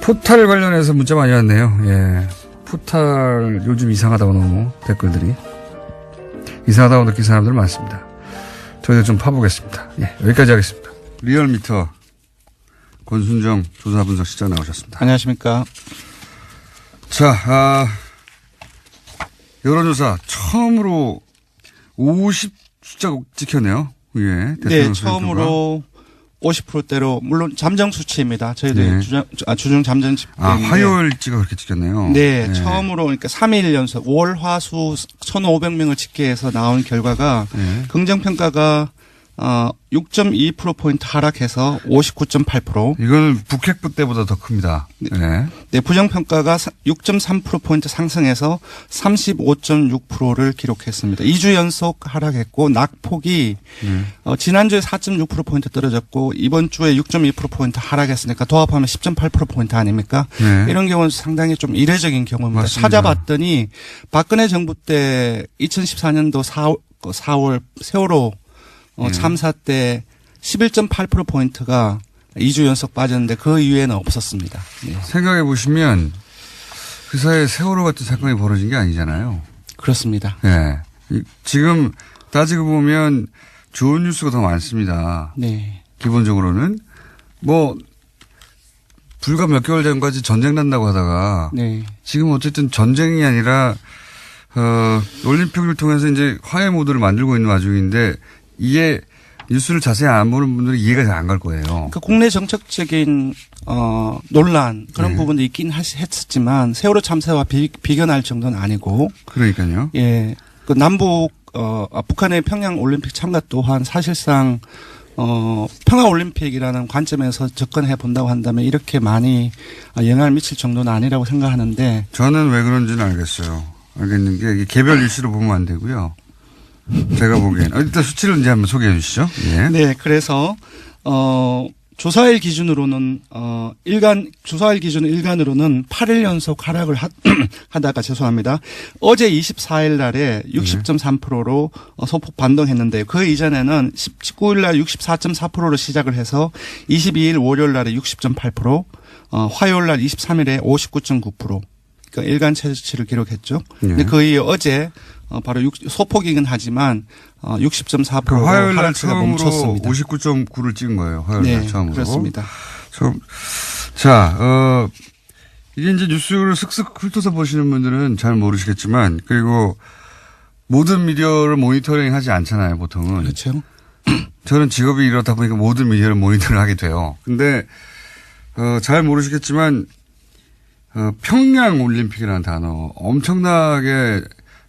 포탈 관련해서 문자 많이 왔네요. 예. 포탈 요즘 이상하다고 너무 댓글들이. 이상하다고 느낀 사람들 많습니다. 저희도 좀 파보겠습니다. 예. 여기까지 하겠습니다. 리얼미터 권순정 조사분석실장 나오셨습니다. 안녕하십니까. 자, 여론조사 처음으로 50 숫자 찍혔네요. 예. 네, 처음으로 50%대로 물론 잠정 수치입니다. 저희들 네. 주중 잠정 집계. 화요일치가 그렇게 찍혔네요. 네, 네. 처음으로 그러니까 3일 연속 월, 화, 수 1,500명을 집계해서 나온 결과가 네. 긍정평가가 6.2%포인트 하락해서 59.8%. 이건 북핵부 때보다 더 큽니다. 네. 네, 부정평가가 6.3%포인트 상승해서 35.6%를 기록했습니다. 2주 연속 하락했고, 낙폭이 지난주에 4.6%포인트 떨어졌고, 이번 주에 6.2%포인트 하락했으니까 도합하면 10.8%포인트 아닙니까? 네. 이런 경우는 상당히 좀 이례적인 경우입니다. 맞습니다. 찾아봤더니 박근혜 정부 때 2014년도 4월 세월호 참사 때 11.8%포인트가 2주 연속 빠졌는데 그 이후에는 없었습니다. 네. 생각해 보시면 그 사이에 세월호 같은 사건이 벌어진 게 아니잖아요. 그렇습니다. 네. 지금 따지고 보면 좋은 뉴스가 더 많습니다. 네. 기본적으로는 뭐 불과 몇 개월 전까지 전쟁 난다고 하다가 네. 지금 어쨌든 전쟁이 아니라 올림픽을 통해서 이제 화해 모드를 만들고 있는 와중인데 이게 뉴스를 자세히 안 보는 분들이 이해가 잘 안 갈 거예요. 그러니까 국내 정책적인 논란 그런 네. 부분도 있긴 했었지만 세월호 참사와 비견할 정도는 아니고. 그러니까요. 예, 그 남북 북한의 평양 올림픽 참가 또한 사실상 평화 올림픽이라는 관점에서 접근해 본다고 한다면 이렇게 많이 영향을 미칠 정도는 아니라고 생각하는데. 저는 왜 그런지는 알겠어요. 알겠는 게 이게 개별 이슈로 보면 안 되고요. 제가 보기엔. 일단 수치를 이제 한번 소개해 주시죠. 예. 네, 그래서, 조사일 기준으로는, 조사일 기준 일간으로는 8일 연속 하락을 하다가 죄송합니다. 어제 24일 날에 60.3%로 소폭 반등했는데요. 그 이전에는 19일 날 64.4%로 시작을 해서 22일 월요일 날에 60.8%, 화요일 날 23일에 59.9%. 그러니까 일간 최저치를 기록했죠. 근데 거의 어제 바로 소폭이긴 하지만 60.4%로 그 화요일 날 처음으로 59.9를 찍은 거예요. 화요일 날 네, 처음으로. 그렇습니다. 자, 이게 이제 뉴스를 슥슥 훑어서 보시는 분들은 잘 모르시겠지만 그리고 모든 미디어를 모니터링 하지 않잖아요, 보통은. 그렇죠. 저는 직업이 이렇다 보니까 모든 미디어를 모니터링 하게 돼요. 근데 잘 모르시겠지만 평양 올림픽이라는 단어 엄청나게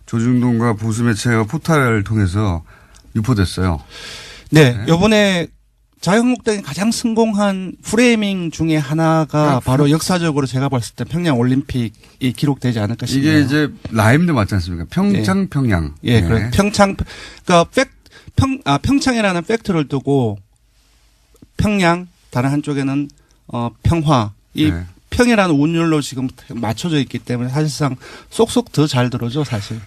조중동과 보수 매체와 포탈을 통해서 유포됐어요. 네. 이번에 자유한국당이 가장 성공한 프레이밍 중에 하나가 바로 역사적으로 제가 봤을 때 평양 올림픽이 기록되지 않을까 싶네요. 이게 이제 라임도 맞지 않습니까? 평창, 네. 평양. 예, 네. 그래. 평창, 그러니까 평창이라는 팩트를 두고 평양, 다른 한쪽에는 평화, 이 네. 평이라는 운율로 지금 맞춰져 있기 때문에 사실상 쏙쏙 더 잘 들어오죠, 사실.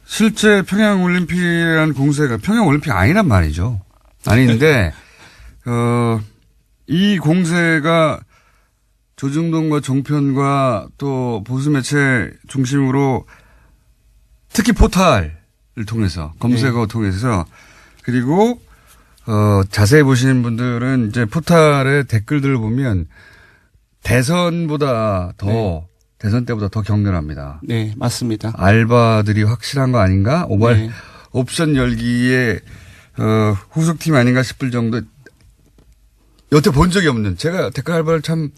실제 평양올림픽이라는 공세가 평양올림픽 아니란 말이죠. 아닌데, 이 공세가 조중동과 종편과 또 보수매체 중심으로 특히 포탈을 통해서, 검색어 네. 통해서 그리고, 자세히 보시는 분들은 이제 포탈의 댓글들을 보면 대선보다 더 네. 대선 때보다 더 격렬합니다. 네, 맞습니다. 알바들이 확실한 거 아닌가? 네. 옵션 열기에 후속팀 아닌가 싶을 정도. 여태 본 적이 없는. 제가 댓글 알바를 참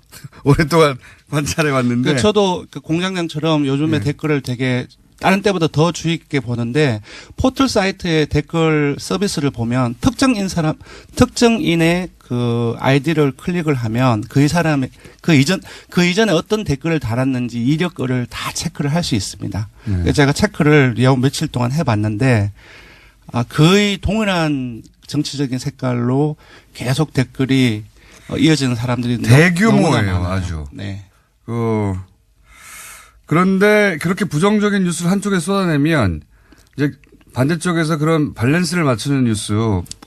오랫동안 관찰해 왔는데. 저도 그 공장장처럼 요즘에 네. 댓글을 되게 다른 때보다 더 주의 깊게 보는데 포털 사이트의 댓글 서비스를 보면 특정인의 그 아이디를 클릭을 하면 그 사람의 그 이전에 어떤 댓글을 달았는지 이력을 다 체크를 할 수 있습니다. 그래서 제가 체크를 며칠 동안 해봤는데 거의 동일한 정치적인 색깔로 계속 댓글이 이어지는 사람들이 대규모예요, 아주. 네. 그런데 그렇게 부정적인 뉴스를 한쪽에 쏟아내면 이제 반대쪽에서 그런 밸런스를 맞추는 뉴스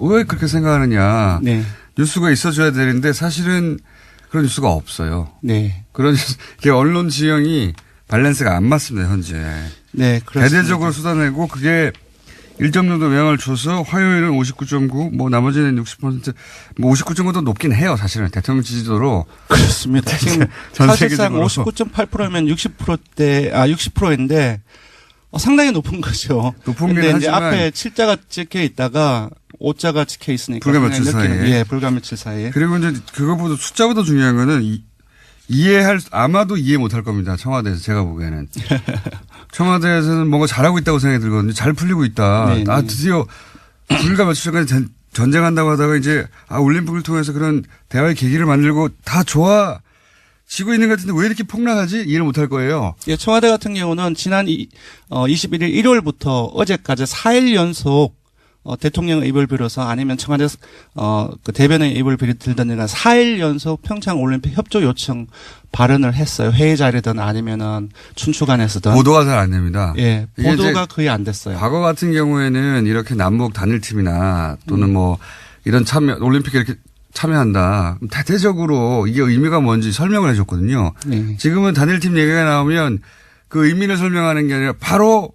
왜 그렇게 생각하느냐. 네. 뉴스가 있어줘야 되는데 사실은 그런 뉴스가 없어요. 네. 그런 이게 언론 지형이 밸런스가 안 맞습니다, 현재. 네, 그렇습니다. 대대적으로 쏟아내고 그게 일정 정도 영향을 줘서 화요일은 59.9, 뭐 나머지는 60%, 뭐 59.9도 높긴 해요, 사실은. 대통령 지지도로. 그렇습니다. 지금 사실상 59.8%면 60%인데 상당히 높은 거죠. 높은 근데 게 이제 하지만 앞에 7자가 찍혀 있다가 5자가 찍혀 있으니까. 불과 며칠 사이에. 예, 불과 며칠 사이에. 그리고 이제 그거보다 숫자보다 중요한 거는 아마도 이해 못할 겁니다. 청와대에서 제가 보기에는. 청와대에서는 뭔가 잘하고 있다고 생각이 들거든요. 잘 풀리고 있다. 네, 드디어 불과 며칠 전까지 전쟁한다고 하다가 이제 올림픽을 통해서 그런 대화의 계기를 만들고 다 좋아지고 있는 것 같은데 왜 이렇게 폭락하지? 이해를 못할 거예요. 예, 청와대 같은 경우는 지난 21일 일요일부터 어제까지 4일 연속 대통령 입을 빌어서 아니면 청와대 그 대변의 입을 빌든가 4일 연속 평창 올림픽 협조 요청 발언을 했어요. 회의 자리든 아니면은 춘추관에서든. 보도가 잘 안 됩니다. 예, 보도가 거의 안 됐어요. 과거 같은 경우에는 이렇게 남북 단일팀이나 또는 뭐 이런 올림픽에 이렇게 참여한다. 대대적으로 이게 의미가 뭔지 설명을 해줬거든요. 네. 지금은 단일팀 얘기가 나오면 그 의미를 설명하는 게 아니라 바로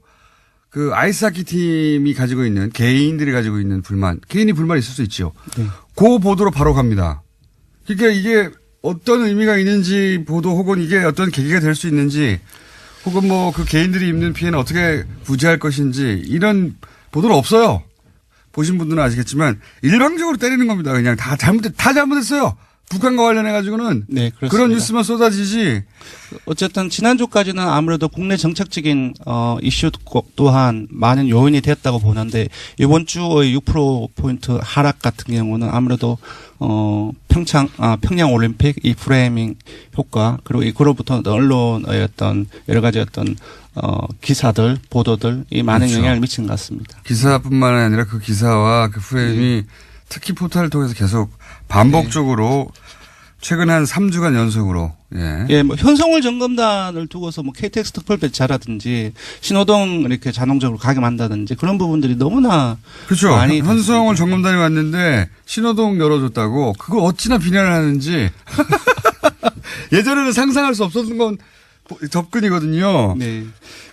그 아이스하키 팀이 가지고 있는 개인들이 가지고 있는 불만, 개인이 불만이 있을 수 있죠. 네. 그 보도로 바로 갑니다. 그러니까 이게 어떤 의미가 있는지 보도 혹은 이게 어떤 계기가 될 수 있는지 혹은 뭐 그 개인들이 입는 피해는 어떻게 구제할 것인지 이런 보도는 없어요. 보신 분들은 아시겠지만 일방적으로 때리는 겁니다. 그냥 다 잘못했어요. 북한과 관련해가지고는. 네, 그렇습니다. 그런 뉴스만 쏟아지지. 어쨌든 지난주까지는 아무래도 국내 정책적인 이슈 또한 많은 요인이 됐다고 보는데 이번 주의 6%포인트 하락 같은 경우는 아무래도 평양 올림픽 이 프레이밍 효과 그리고 그로부터 언론의 어떤 여러 가지 어떤 기사들 보도들 이 많은 그렇죠. 영향을 미친 것 같습니다. 기사뿐만 아니라 그 기사와 그 프레임이 특히 포털을 통해서 계속 반복적으로 최근 한 3주간 연속으로 예, 뭐 현성월 점검단을 두고서 뭐 KTX 특별 배차라든지 신호등 이렇게 자동적으로 가게만다든지 그런 부분들이 너무나 그렇죠. 많이 현성월 점검단이 왔는데 신호등 열어줬다고 그걸 어찌나 비난을 하는지 예전에는 상상할 수 없었던 건 접근이거든요. 네.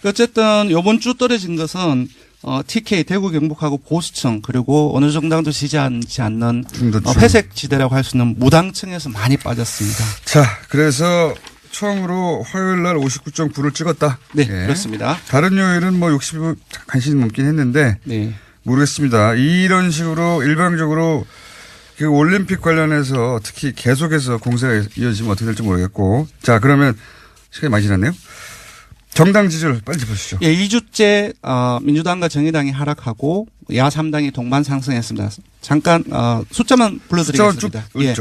어쨌든 이번 주 떨어진 것은 TK 대구 경북하고 보수층 그리고 어느 정당도 지지하지 않는 회색 지대라고 할 수 있는 무당층에서 많이 빠졌습니다. 자, 그래서 처음으로 화요일 날 59.9를 찍었다. 네, 그렇습니다. 다른 요일은 뭐 60을 간신히 넘긴 했는데 네. 모르겠습니다. 이런 식으로 일방적으로 그 올림픽 관련해서 특히 계속해서 공세가 이어지면 어떻게 될지 모르겠고. 자, 그러면 시간이 많이 지났네요. 정당 지지율 빨리 짚어주시죠. 예, 2주째 민주당과 정의당이 하락하고 야 3당이 동반 상승했습니다. 잠깐 숫자만 불러드리겠습니다. 예.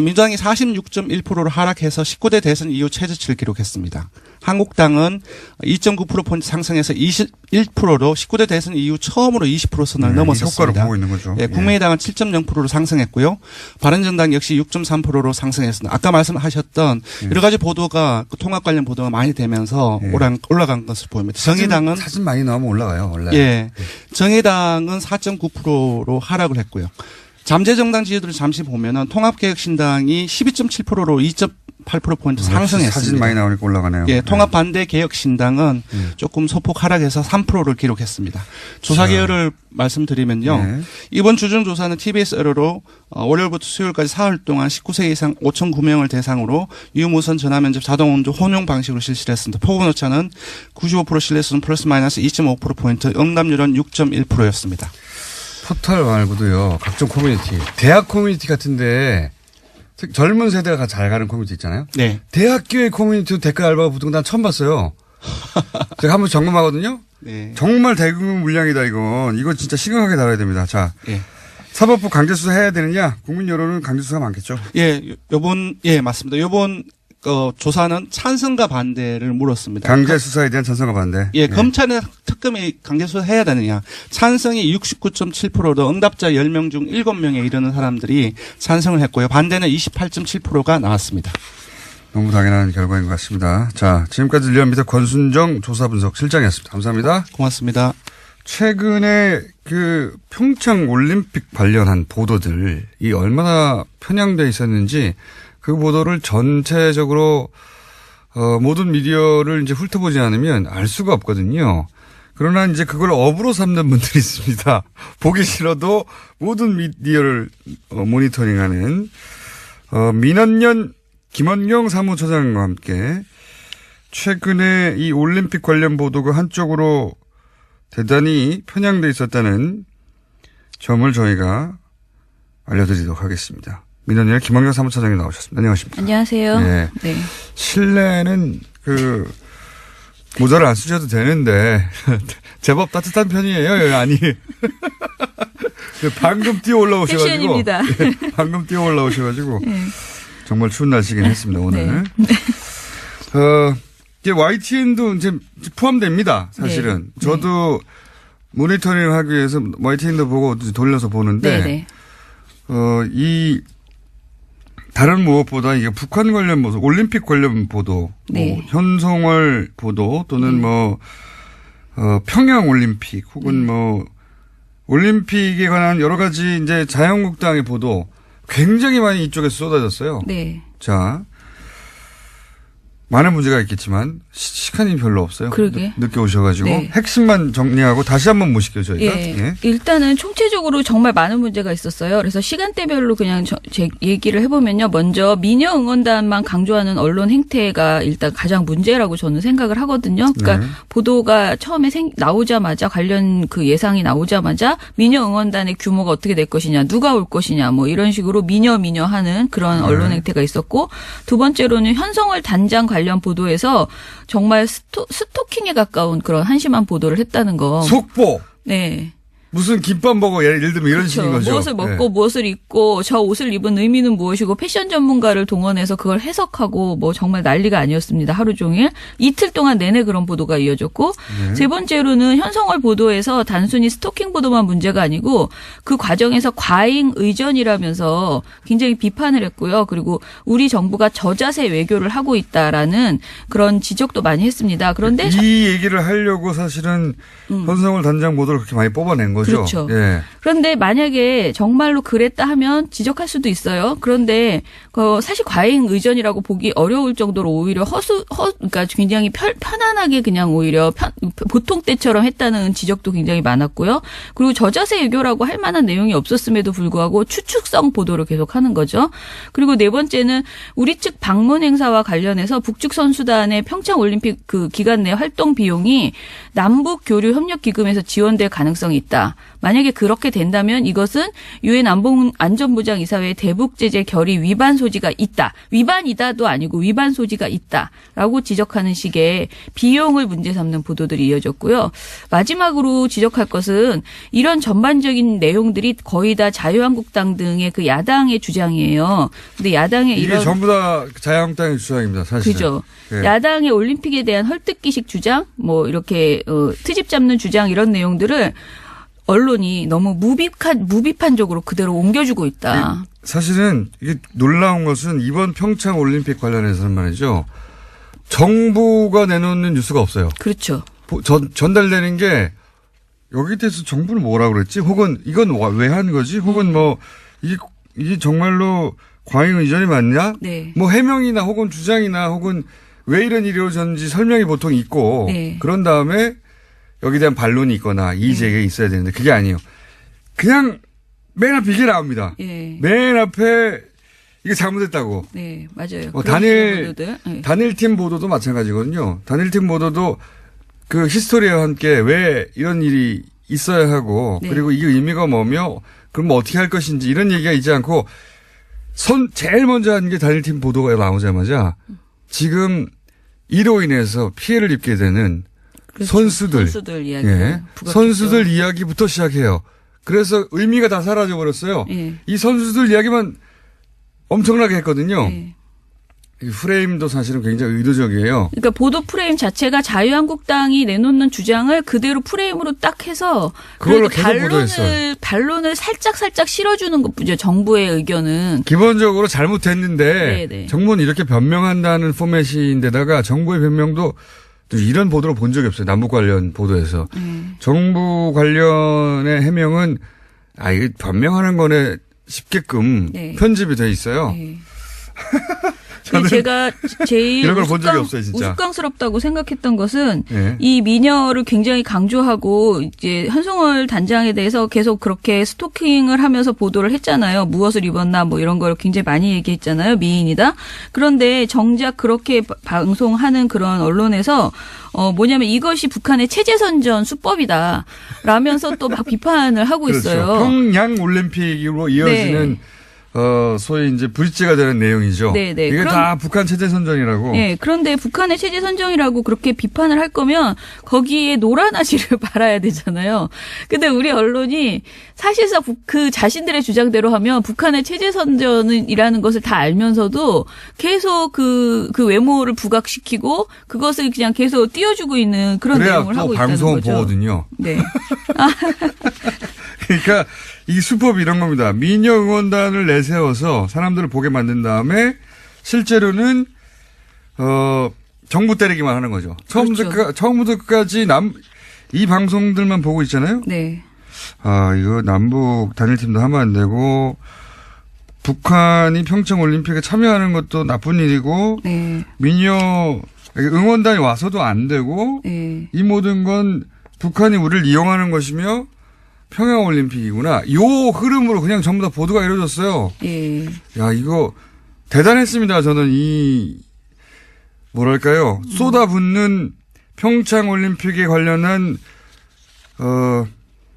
민주당이 46.1%로 하락해서 19대 대선 이후 최저치를 기록했습니다. 한국당은 2.9%포인트 상승해서 21%로 19대 대선 이후 처음으로 20% 선을 넘었습니다. 효과를 보고 있는 거죠. 예, 국민의당은 7.0%로 상승했고요. 바른정당 역시 6.3%로 상승했습니다. 아까 말씀하셨던 여러 가지 보도가 통합 관련 보도가 많이 되면서 올라간 것을 보입니다. 정의당은 사진 많이 나오면 올라가요. 원래. 예, 정의당은 4.9%로 하락을 했고요. 잠재정당 지지율을 잠시 보면은 통합개혁신당이 12.7%로 2.8%포인트 상승했습니다. 사진 많이 나오니까 올라가네요. 예, 통합반대개혁신당은 조금 소폭 하락해서 3%를 기록했습니다. 조사 개요를 말씀드리면요. 이번 주중조사는 TBS 의뢰로 월요일부터 수요일까지 사흘 동안 19세 이상 5,009명을 대상으로 유무선 전화면접 자동운전 혼용 방식으로 실시를 했습니다. 포괄오차는 95% 신뢰수준 플러스 마이너스 2.5%포인트, 응답률은 6.1%였습니다. 포털 말고도요. 각종 커뮤니티. 대학 커뮤니티 같은데 젊은 세대가 잘 가는 커뮤니티 있잖아요. 네. 대학교의 커뮤니티도 댓글 알바가 붙은 건 난 처음 봤어요. 제가 한번 점검하거든요. 네. 정말 대규모 물량이다 이건. 이거 진짜 심각하게 다뤄야 됩니다. 자. 예. 사법부 강제수사 해야 되느냐? 국민 여론은 강제수사가 많겠죠. 예, 맞습니다. 요번 조사는 찬성과 반대를 물었습니다. 강제수사에 대한 찬성과 반대. 예, 검찰은 특검이 강제수사 해야 되느냐. 찬성이 69.7%로 응답자 10명 중 7명에 이르는 사람들이 찬성을 했고요. 반대는 28.7%가 나왔습니다. 너무 당연한 결과인 것 같습니다. 자, 지금까지 리얼미터 권순정 조사분석 실장이었습니다. 감사합니다. 고맙습니다. 최근에 그 평창 올림픽 관련한 보도들이 얼마나 편향돼 있었는지 그 보도를 전체적으로 모든 미디어를 이제 훑어보지 않으면 알 수가 없거든요. 그러나 이제 그걸 업으로 삼는 분들이 있습니다. 보기 싫어도 모든 미디어를 모니터링하는 민원연 김원경 사무처장과 함께 최근에 이 올림픽 관련 보도가 한쪽으로 대단히 편향돼 있었다는 점을 저희가 알려드리도록 하겠습니다. 민원연 김원경 사무처장이 나오셨습니다. 안녕하십니까? 안녕하세요. 네. 네. 실내는 모자를 안 쓰셔도 되는데 제법 따뜻한 편이에요. 아니. 방금 뛰어 올라오셔가지고. 패션입니다. 예, 방금 뛰어 올라오셔가지고. 네. 정말 추운 날씨긴 했습니다, 오늘. 네. 이제 YTN도 이제 포함됩니다, 사실은. 네. 저도 모니터링을 하기 위해서 YTN도 보고 돌려서 보는데. 네. 이 다른 무엇보다 이게 북한 관련 보도, 올림픽 관련 보도, 네. 뭐 현송월 보도 또는 평양 올림픽 혹은 올림픽에 관한 여러 가지 이제 자유한국당의 보도 굉장히 많이 이쪽에서 쏟아졌어요. 네. 자, 많은 문제가 있겠지만 시간이 별로 없어요. 그러게. 늦게 오셔가지고 네. 핵심만 정리하고 다시 한번 모실게요, 저희가. 예. 예. 일단은 총체적으로 정말 많은 문제가 있었어요. 그래서 시간대별로 그냥 제 얘기를 해보면요. 먼저 미녀 응원단만 강조하는 언론 행태가 일단 가장 문제라고 저는 생각을 하거든요. 그러니까 네. 보도가 처음에 나오자마자 관련 그 예상이 나오자마자 미녀 응원단의 규모가 어떻게 될 것이냐, 누가 올 것이냐, 뭐 이런 식으로 미녀 하는 그런 언론 행태가 있었고, 두 번째로는 현성월 단장 관련 보도에서 정말 스토킹에 가까운 그런 한심한 보도를 했다는 거. 속보. 네. 무슨 김밥 먹어 예를 들면 이런 식인 거죠. 무엇을 먹고 네. 무엇을 입고 저 옷을 입은 의미는 무엇이고 패션 전문가를 동원해서 그걸 해석하고 뭐 정말 난리가 아니었습니다. 하루 종일. 이틀 동안 내내 그런 보도가 이어졌고 네. 세 번째로는 현성월 보도에서 단순히 스토킹 보도만 문제가 아니고 그 과정에서 과잉 의전이라면서 굉장히 비판을 했고요. 그리고 우리 정부가 저자세 외교를 하고 있다라는 그런 지적도 많이 했습니다. 그런데 이 얘기를 하려고 사실은 현성월 단장 보도를 그렇게 많이 뽑아낸 거죠. 그렇죠. 예. 그런데 만약에 정말로 그랬다 하면 지적할 수도 있어요. 그런데 사실 과잉 의전이라고 보기 어려울 정도로 오히려 그러니까 굉장히 편안하게 그냥 오히려 보통 때처럼 했다는 지적도 굉장히 많았고요. 그리고 저자세 외교라고 할 만한 내용이 없었음에도 불구하고 추측성 보도를 계속하는 거죠. 그리고 네 번째는 우리 측 방문 행사와 관련해서 북측 선수단의 평창 올림픽 그 기간 내 활동 비용이 남북 교류 협력 기금에서 지원될 가능성이 있다. 만약에 그렇게 된다면 이것은 유엔 안전보장 이사회 대북 제재 결의 위반 소지가 있다. 위반이다도 아니고 위반 소지가 있다라고 지적하는 식의 비용을 문제 삼는 보도들이 이어졌고요. 마지막으로 지적할 것은 이런 전반적인 내용들이 거의 다 자유한국당 등의 그 야당의 주장이에요. 근데 야당의 이게 전부 다 자유한국당의 주장입니다. 사실은. 그죠. 예. 야당의 올림픽에 대한 헐뜯기식 주장, 뭐 이렇게 트집 잡는 주장 이런 내용들을 언론이 너무 무비판적으로 그대로 옮겨주고 있다. 사실은 이게 놀라운 것은 이번 평창 올림픽 관련해서는 말이죠. 정부가 내놓는 뉴스가 없어요. 그렇죠. 전달되는 게 여기 대해서 정부는 뭐라고 그랬지? 혹은 이건 왜 한 거지? 혹은 뭐 이게 정말로 과잉 의전이 맞냐? 네. 뭐 해명이나 혹은 주장이나 혹은 왜 이런 일이 이루어졌는지 설명이 보통 있고 네. 그런 다음에 여기에 대한 반론이 있거나 이의제기가 있어야 되는데 그게 아니에요. 그냥 맨 앞에 이게 나옵니다. 예. 맨 앞에 이게 잘못했다고. 네, 맞아요. 단일팀 보도도 마찬가지거든요. 단일팀 보도도 그 히스토리와 함께 왜 이런 일이 있어야 하고 네. 그리고 이게 의미가 뭐며 그럼 뭐 어떻게 할 것인지 이런 얘기가 있지 않고 제일 먼저 한 게 단일팀 보도가 나오자마자 지금 이로 인해서 피해를 입게 되는 그렇죠. 선수들 이야기. 예. 선수들 이야기부터 시작해요. 그래서 의미가 다 사라져 버렸어요. 예. 이 선수들 이야기만 엄청나게 했거든요. 예. 이 프레임도 사실은 굉장히 의도적이에요. 그러니까 보도 프레임 자체가 자유한국당이 내놓는 주장을 그대로 프레임으로 딱 해서 그걸로 계속 보도했어요. 반론을 살짝 실어주는 것뿐이죠. 정부의 의견은. 기본적으로 잘못했는데 네네. 정부는 이렇게 변명한다는 포맷인데다가 정부의 변명도 또 이런 보도를 본 적이 없어요. 남북 관련 보도에서. 정부 관련의 해명은 이거 변명하는 거네 싶게끔 네. 편집이 돼 있어요. 네. 저는 제가 제일 이런 걸 본 적이 없어요, 진짜. 우스꽝스럽다고 생각했던 것은 예. 이 미녀를 굉장히 강조하고 이제 현송월 단장에 대해서 계속 그렇게 스토킹을 하면서 보도를 했잖아요. 무엇을 입었나 뭐 이런 걸 굉장히 많이 얘기했잖아요. 미인이다. 그런데 정작 그렇게 방송하는 그런 언론에서 뭐냐면 이것이 북한의 체제선전 수법이다. 라면서 또 막 비판을 하고 그렇죠. 있어요. 평양 올림픽으로 이어지는 네. 소위 이제 브릿지가 되는 내용이죠. 네네. 이게 다 북한 체제 선전이라고. 네, 그런데 북한의 체제 선정이라고 그렇게 비판을 할 거면 거기에 노란 아지를 발아야 되잖아요. 근데 우리 언론이 사실상 그 자신들의 주장대로 하면 북한의 체제 선전이라는 것을 다 알면서도 계속 그 외모를 부각시키고 그것을 그냥 계속 띄워주고 있는 그런 그래야 내용을 또 하고 있다는 방송은 거죠. 보거든요. 네. 그러니까 이 수법이 이런 겁니다. 미녀 응원단을 내세워서 사람들을 보게 만든 다음에 실제로는 정부 때리기만 하는 거죠. 그렇죠. 처음부터 끝까지 이 방송들만 보고 있잖아요. 네. 이거 남북 단일팀도 하면 안 되고 북한이 평창 올림픽에 참여하는 것도 나쁜 일이고 네. 미녀 응원단이 와서도 안 되고 네. 이 모든 건 북한이 우리를 이용하는 것이며 평양올림픽이구나. 요 흐름으로 그냥 전부 다 보도가 이루어졌어요. 예. 야, 이거 대단했습니다. 저는 뭐랄까요. 쏟아붓는 평창올림픽에 관련한,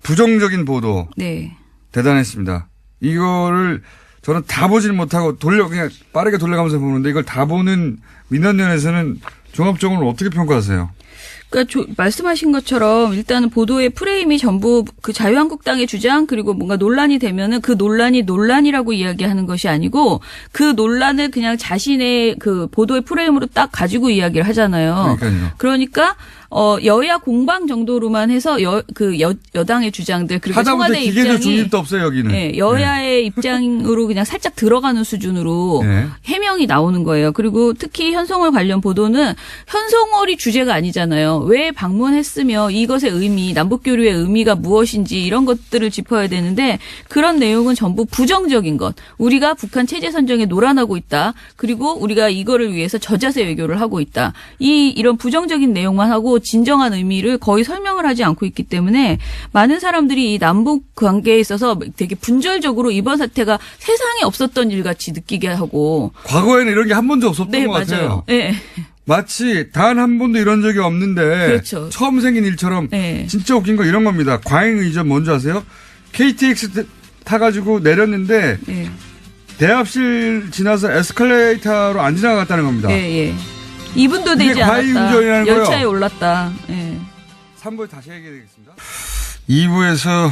부정적인 보도. 네. 대단했습니다. 이거를 저는 다 보질 못하고 그냥 빠르게 돌려가면서 보는데 이걸 다 보는 민원연에서는 종합적으로 어떻게 평가하세요? 그러니까 말씀하신 것처럼 일단은 보도의 프레임이 전부 그 자유한국당의 주장 그리고 뭔가 논란이 되면은 그 논란이 논란이라고 이야기하는 것이 아니고 그 논란을 그냥 자신의 그 보도의 프레임으로 딱 가지고 이야기를 하잖아요. 그러니까요. 그러니까 여야 공방 정도로만 해서 여당의 주장들 그리고 하다못해 청와대 기계적 입장이 중립도 없어요 여기는. 네, 여야의 입장으로 그냥 살짝 들어가는 수준으로 네. 해명이 나오는 거예요. 그리고 특히 현송월 관련 보도는 현송월이 주제가 아니잖아요. 왜 방문했으며 이것의 의미, 남북교류의 의미가 무엇인지 이런 것들을 짚어야 되는데 그런 내용은 전부 부정적인 것. 우리가 북한 체제 선정에 노란하고 있다. 그리고 우리가 이거를 위해서 저자세 외교를 하고 있다. 이런 부정적인 내용만 하고 진정한 의미를 거의 설명을 하지 않고 있기 때문에 많은 사람들이 이 남북 관계에 있어서 되게 분절적으로 이번 사태가 세상에 없었던 일 같이 느끼게 하고. 과거에는 이런 게 한 번도 없었던 네, 것 같아요. 맞아요. 네. 마치 단 한 번도 이런 적이 없는데 그렇죠. 처음 생긴 일처럼 네. 진짜 웃긴 거 이런 겁니다. 과잉 의전 뭔지 아세요? KTX 타가지고 내렸는데 네. 대합실 지나서 에스컬레이터로 안 지나갔다는 겁니다. 예, 예. 2분도 이게 되지 과잉 않았다. 운전이라는 거예요. 열차에 올랐다. 예. 3부에 다시 얘기하겠습니다. 2부에서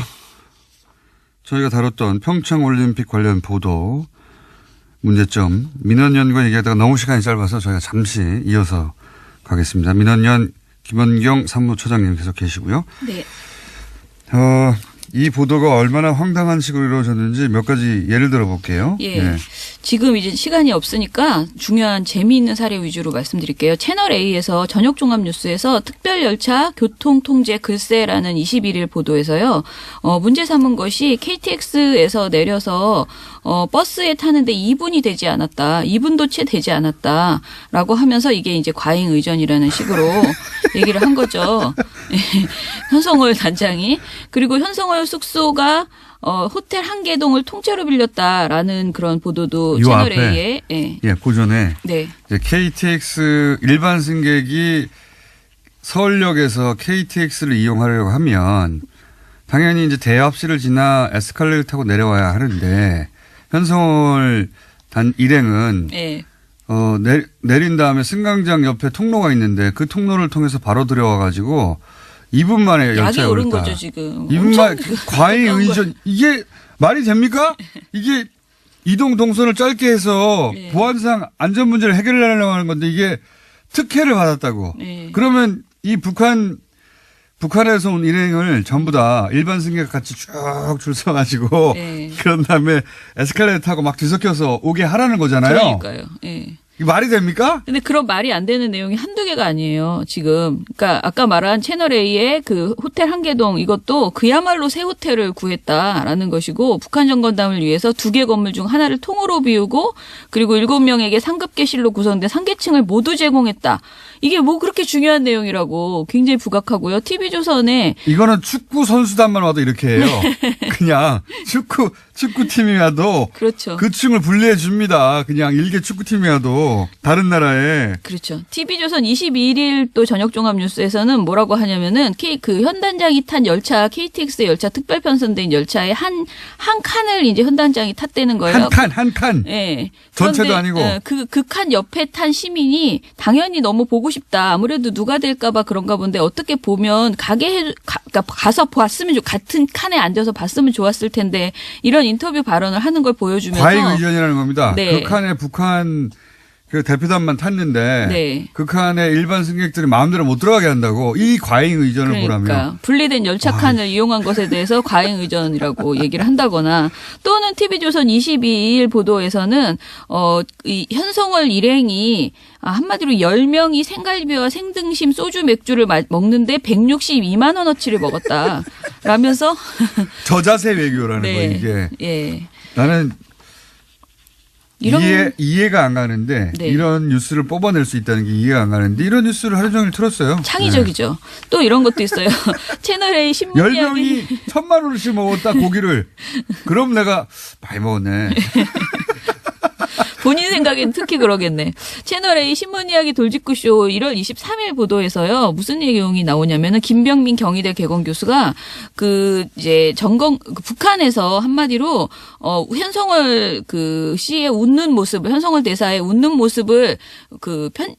저희가 다뤘던 평창올림픽 관련 보도 문제점 민원연과 얘기하다가 너무 시간이 짧아서 저희가 잠시 이어서 가겠습니다. 민원연 김원경 사무처장님 계속 계시고요. 네. 이 보도가 얼마나 황당한 식으로 이루어졌는지 몇 가지 예를 들어볼게요. 예. 네. 지금 이제 시간이 없으니까 중요한 재미있는 사례 위주로 말씀드릴게요. 채널A에서 저녁종합뉴스에서 특별열차 교통통제 글쎄라는 21일 보도에서요. 문제 삼은 것이 KTX에서 내려서 버스에 타는데 2분이 되지 않았다. 2분도 채 되지 않았다라고 하면서 이게 이제 과잉 의전이라는 식으로 얘기를 한 거죠. 현송월 단장이. 그리고 현송월 숙소가 호텔 한개동을 통째로 빌렸다라는 그런 보도도 채널A에. 예, 그 전에 네. 이제 KTX 일반 승객이 서울역에서 KTX를 이용하려고 하면 당연히 이제 대합실을 지나 에스컬레이터 타고 내려와야 하는데 현송월 일행은 네. 내린 다음에 승강장 옆에 통로가 있는데 그 통로를 통해서 바로 들어와가지고 2분 만에 열차에 약이 오른 올랐다. 거죠 지금. 2분 만에 과잉 의전. 이게 말이 됩니까? 이게 이동 동선을 짧게 해서 네. 보안상 안전 문제를 해결하려고 하는 건데 이게 특혜를 받았다고. 네. 그러면 이 북한에서 온 일행을 전부 다 일반 승객 같이 쭉 줄 서가지고 네. 그런 다음에 에스컬레이터 타고 막 뒤섞여서 오게 하라는 거잖아요. 그러니까요. 네. 이 말이 됩니까? 근데 그런 말이 안 되는 내용이 한두 개가 아니에요, 지금. 그러니까 아까 말한 채널A의 그 호텔 한계동 이것도 그야말로 새 호텔을 구했다라는 것이고 북한 정권담을 위해서 2개 건물 중 하나를 통으로 비우고 그리고 7명에게 상급계실로 구성된 상계층을 모두 제공했다. 이게 뭐 그렇게 중요한 내용이라고 굉장히 부각하고요. TV조선에 이거는 축구 선수단만 와도 이렇게 해요. 그냥 축구팀이 와도 그렇죠. 그 층을 분리해 줍니다. 그냥 일개 축구팀이 와도 다른 나라에. 그렇죠. TV조선 22일 또 저녁 종합 뉴스에서는 뭐라고 하냐면은 그 현단장이 탄 열차 KTX 열차 특별 편성된 열차의 한 칸을 이제 현단장이 탔다는 거예요. 한 칸. 예. 전체도 아니고. 그 칸 옆에 탄 시민이 당연히 너무 보고 싶다. 아무래도 누가 될까봐 그런가 본데 어떻게 보면 그러니까 가서 봤으면 같은 칸에 앉아서 봤으면 좋았을 텐데 이런 인터뷰 발언을 하는 걸 보여주면서 과잉 의전이라는 겁니다. 네. 그 칸에 북한 그 대표단만 탔는데 네. 그 칸에 일반 승객들이 마음대로 못 들어가게 한다고 이 과잉 의전을 보라며. 분리된 열차 칸을 이용한 것에 대해서 과잉 의전이라고 얘기를 한다거나 또는 TV조선 22일 보도에서는 이 현성월 일행이 한마디로 10명이 생갈비와 생등심 소주 맥주를 먹는데 162만 원어치를 먹었다. 라면서 저자세 외교라는 네. 거 이게. 예. 나는 이런 이해가 안 가는데 네. 이런 뉴스를 뽑아낼 수 있다는 게 이해가 안 가는데 이런 뉴스를 하루 종일 틀었어요. 창의적이죠. 네. 또 이런 것도 있어요. 채널A 신문 10명이 1,000만 원씩 먹었다 고기를. 그럼 내가 많이 먹었네. 본인 생각엔 특히 그러겠네. 채널A 신문 이야기 돌직구쇼 1월 23일 보도에서요. 무슨 내용이 나오냐면은 김병민 경희대 개공 교수가 이제 북한에서 한마디로 현성월 씨의 웃는 모습을 현성월 대사의 웃는 모습을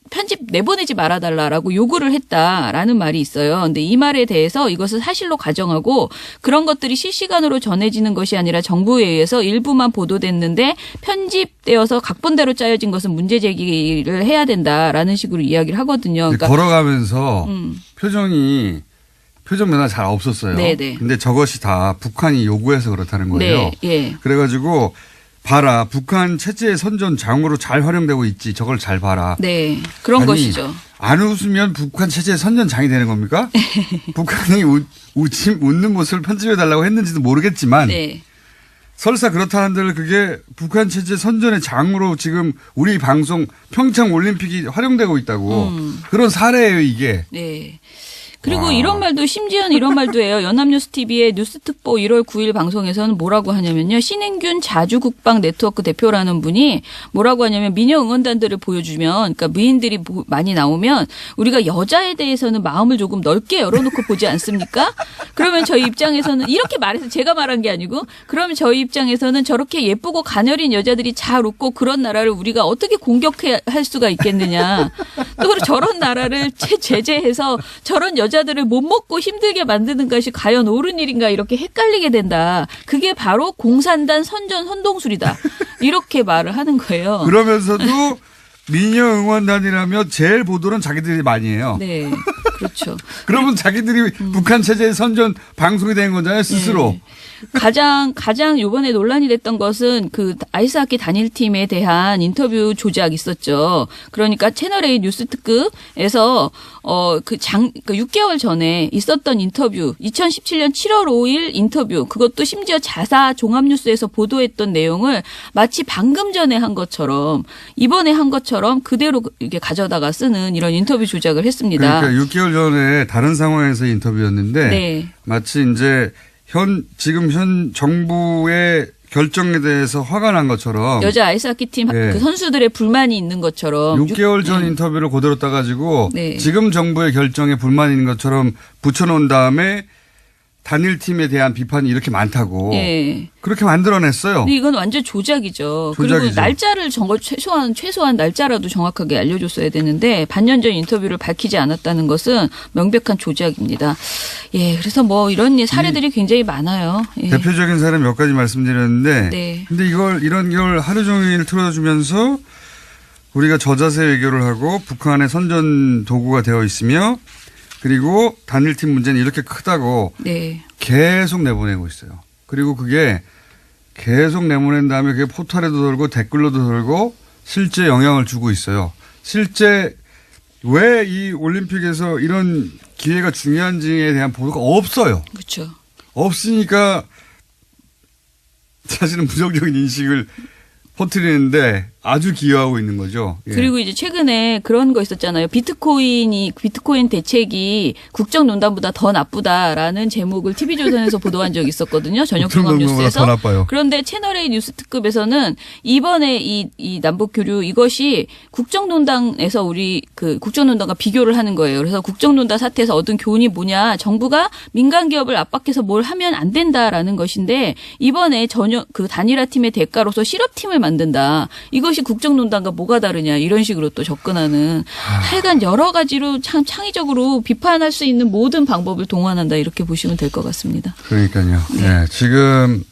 편집 내보내지 말아달라라고 요구를 했다라는 말이 있어요. 근데 이 말에 대해서 이것을 사실로 가정하고 그런 것들이 실시간으로 전해지는 것이 아니라 정부에 의해서 일부만 보도됐는데 편집되어서 각본대로 짜여진 것은 문제 제기를 해야 된다라는 식으로 이야기를 하거든요. 그러니까 걸어가면서 표정 변화 잘 없었어요. 네네. 근데 저것이 다 북한이 요구해서 그렇다는 거예요. 네. 예. 그래가지고 봐라. 북한 체제의 선전장으로 잘 활용되고 있지. 저걸 잘 봐라. 네. 그런 것이죠. 안 웃으면 북한 체제의 선전장이 되는 겁니까? 북한이 웃는 모습을 편집해달라고 했는지도 모르겠지만 네. 설사 그렇다 한들 그게 북한 체제 선전의 장으로 지금 우리 방송 평창 올림픽이 활용되고 있다고 그런 사례예요 이게. 네. 그리고 이런 말도 심지어는 이런 말도 해요. 연합뉴스TV의 뉴스특보 1월 9일 방송에서는 뭐라고 하냐면요. 신인균 자주국방 네트워크 대표라는 분이 뭐라고 하냐면 미녀 응원단들을 보여주면 그러니까 미인들이 많이 나오면 우리가 여자에 대해서는 마음을 조금 넓게 열어놓고 보지 않습니까? 그러면 저희 입장에서는 이렇게 말해서 제가 말한 게 아니고 그러면 저희 입장에서는 저렇게 예쁘고 가녀린 여자들이 잘 웃고 그런 나라를 우리가 어떻게 공격할 수가 있겠느냐. 또 저런 나라를 제재해서 저런 여자들을 못 먹고 힘들게 만드는 것이 과연 옳은 일인가 이렇게 헷갈리게 된다. 그게 바로 공산당 선동술이다. 이렇게 말을 하는 거예요. 그러면서도 미녀 응원단이라며 제일 보도는 자기들이 많이 해요. 네. 그렇죠. 그러면 자기들이 북한 체제의 선전 방송이 된 거잖아요, 스스로. 네. 가장 요번에 논란이 됐던 것은 그 아이스하키 단일팀에 대한 인터뷰 조작 있었죠. 그러니까 채널A 뉴스 특급에서 6개월 전에 있었던 인터뷰, 2017년 7월 5일 인터뷰, 그것도 심지어 자사 종합뉴스에서 보도했던 내용을 마치 방금 전에 한 것처럼 이번에 한 것처럼 그대로 이렇게 가져다가 쓰는 이런 인터뷰 조작을 했습니다. 그러니까 6개월 전에 다른 상황에서 인터뷰였는데 네. 마치 이제 지금 현 정부의 결정에 대해서 화가 난 것처럼 여자 아이스하키 팀 네. 그 선수들의 불만이 있는 것처럼 6개월 전 인터뷰를 그대로 따가지고 네. 지금 정부의 결정에 불만이 있는 것처럼 붙여놓은 다음에 단일팀에 대한 비판이 이렇게 많다고 네. 그렇게 만들어냈어요. 근데 이건 완전 조작이죠. 그리고 날짜를 최소한 날짜라도 정확하게 알려줬어야 되는데 반년 전 인터뷰를 밝히지 않았다는 것은 명백한 조작입니다. 예, 그래서 뭐 이런 사례들이 굉장히 많아요. 예. 대표적인 사례 몇 가지 말씀드렸는데, 네. 근데 이런 걸 하루 종일 틀어주면서 우리가 저자세 외교를 하고 북한의 선전 도구가 되어 있으며 그리고 단일팀 문제는 이렇게 크다고 네. 계속 내보내고 있어요. 그리고 그게 계속 내보낸 다음에 그게 포털에도 돌고 댓글로도 돌고 실제 영향을 주고 있어요. 실제 왜 이 올림픽에서 이런 기회가 중요한지에 대한 보도가 없어요. 그렇죠. 없으니까 사실은 부정적인 인식을 퍼뜨리는데 아주 기여하고 있는 거죠. 예. 그리고 이제 최근에 그런 거 있었잖아요. 비트코인 대책이 국정농단보다 더 나쁘다라는 제목을 TV조선에서 보도한 적이 있었거든요. 저녁 종합 뉴스에서. 더 나빠요. 그런데 채널A 뉴스 특급에서는 이번에 이 남북 교류 이것이 국정농단에서 우리 그 국정농단과 비교를 하는 거예요. 그래서 국정농단 사태에서 얻은 교훈이 뭐냐? 정부가 민간 기업을 압박해서 뭘 하면 안 된다라는 것인데 이번에 전혀 그 단일화 팀의 대가로서 실업팀을 만든다. 이것이 국정농단과 뭐가 다르냐 이런 식으로 또 접근하는 하여간 여러 가지로 참 창의적으로 비판할 수 있는 모든 방법을 동원한다 이렇게 보시면 될 것 같습니다. 그러니까요. 네. 지금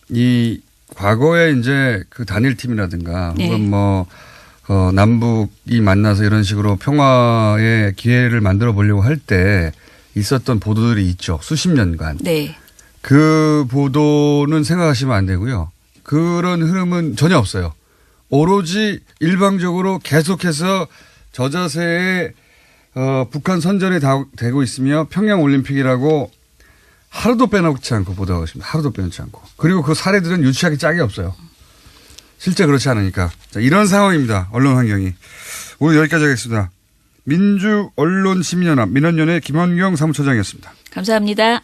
이 과거에 이제 그 단일팀이라든가 네. 혹은 뭐 남북이 만나서 이런 식으로 평화의 기회를 만들어 보려고 할 때 있었던 보도들이 있죠. 수십 년간. 네. 그 보도는 생각하시면 안 되고요. 그런 흐름은 전혀 없어요. 오로지 일방적으로 계속해서 저자세에 북한 선전이 되고 있으며 평양올림픽이라고 하루도 빼놓지 않고 보도하고 있습니다. 하루도 빼놓지 않고. 그리고 그 사례들은 유치하기 짝이 없어요. 실제 그렇지 않으니까. 자, 이런 상황입니다. 언론 환경이. 오늘 여기까지 하겠습니다. 민주언론시민연합 민원연의 김원경 사무처장이었습니다. 감사합니다.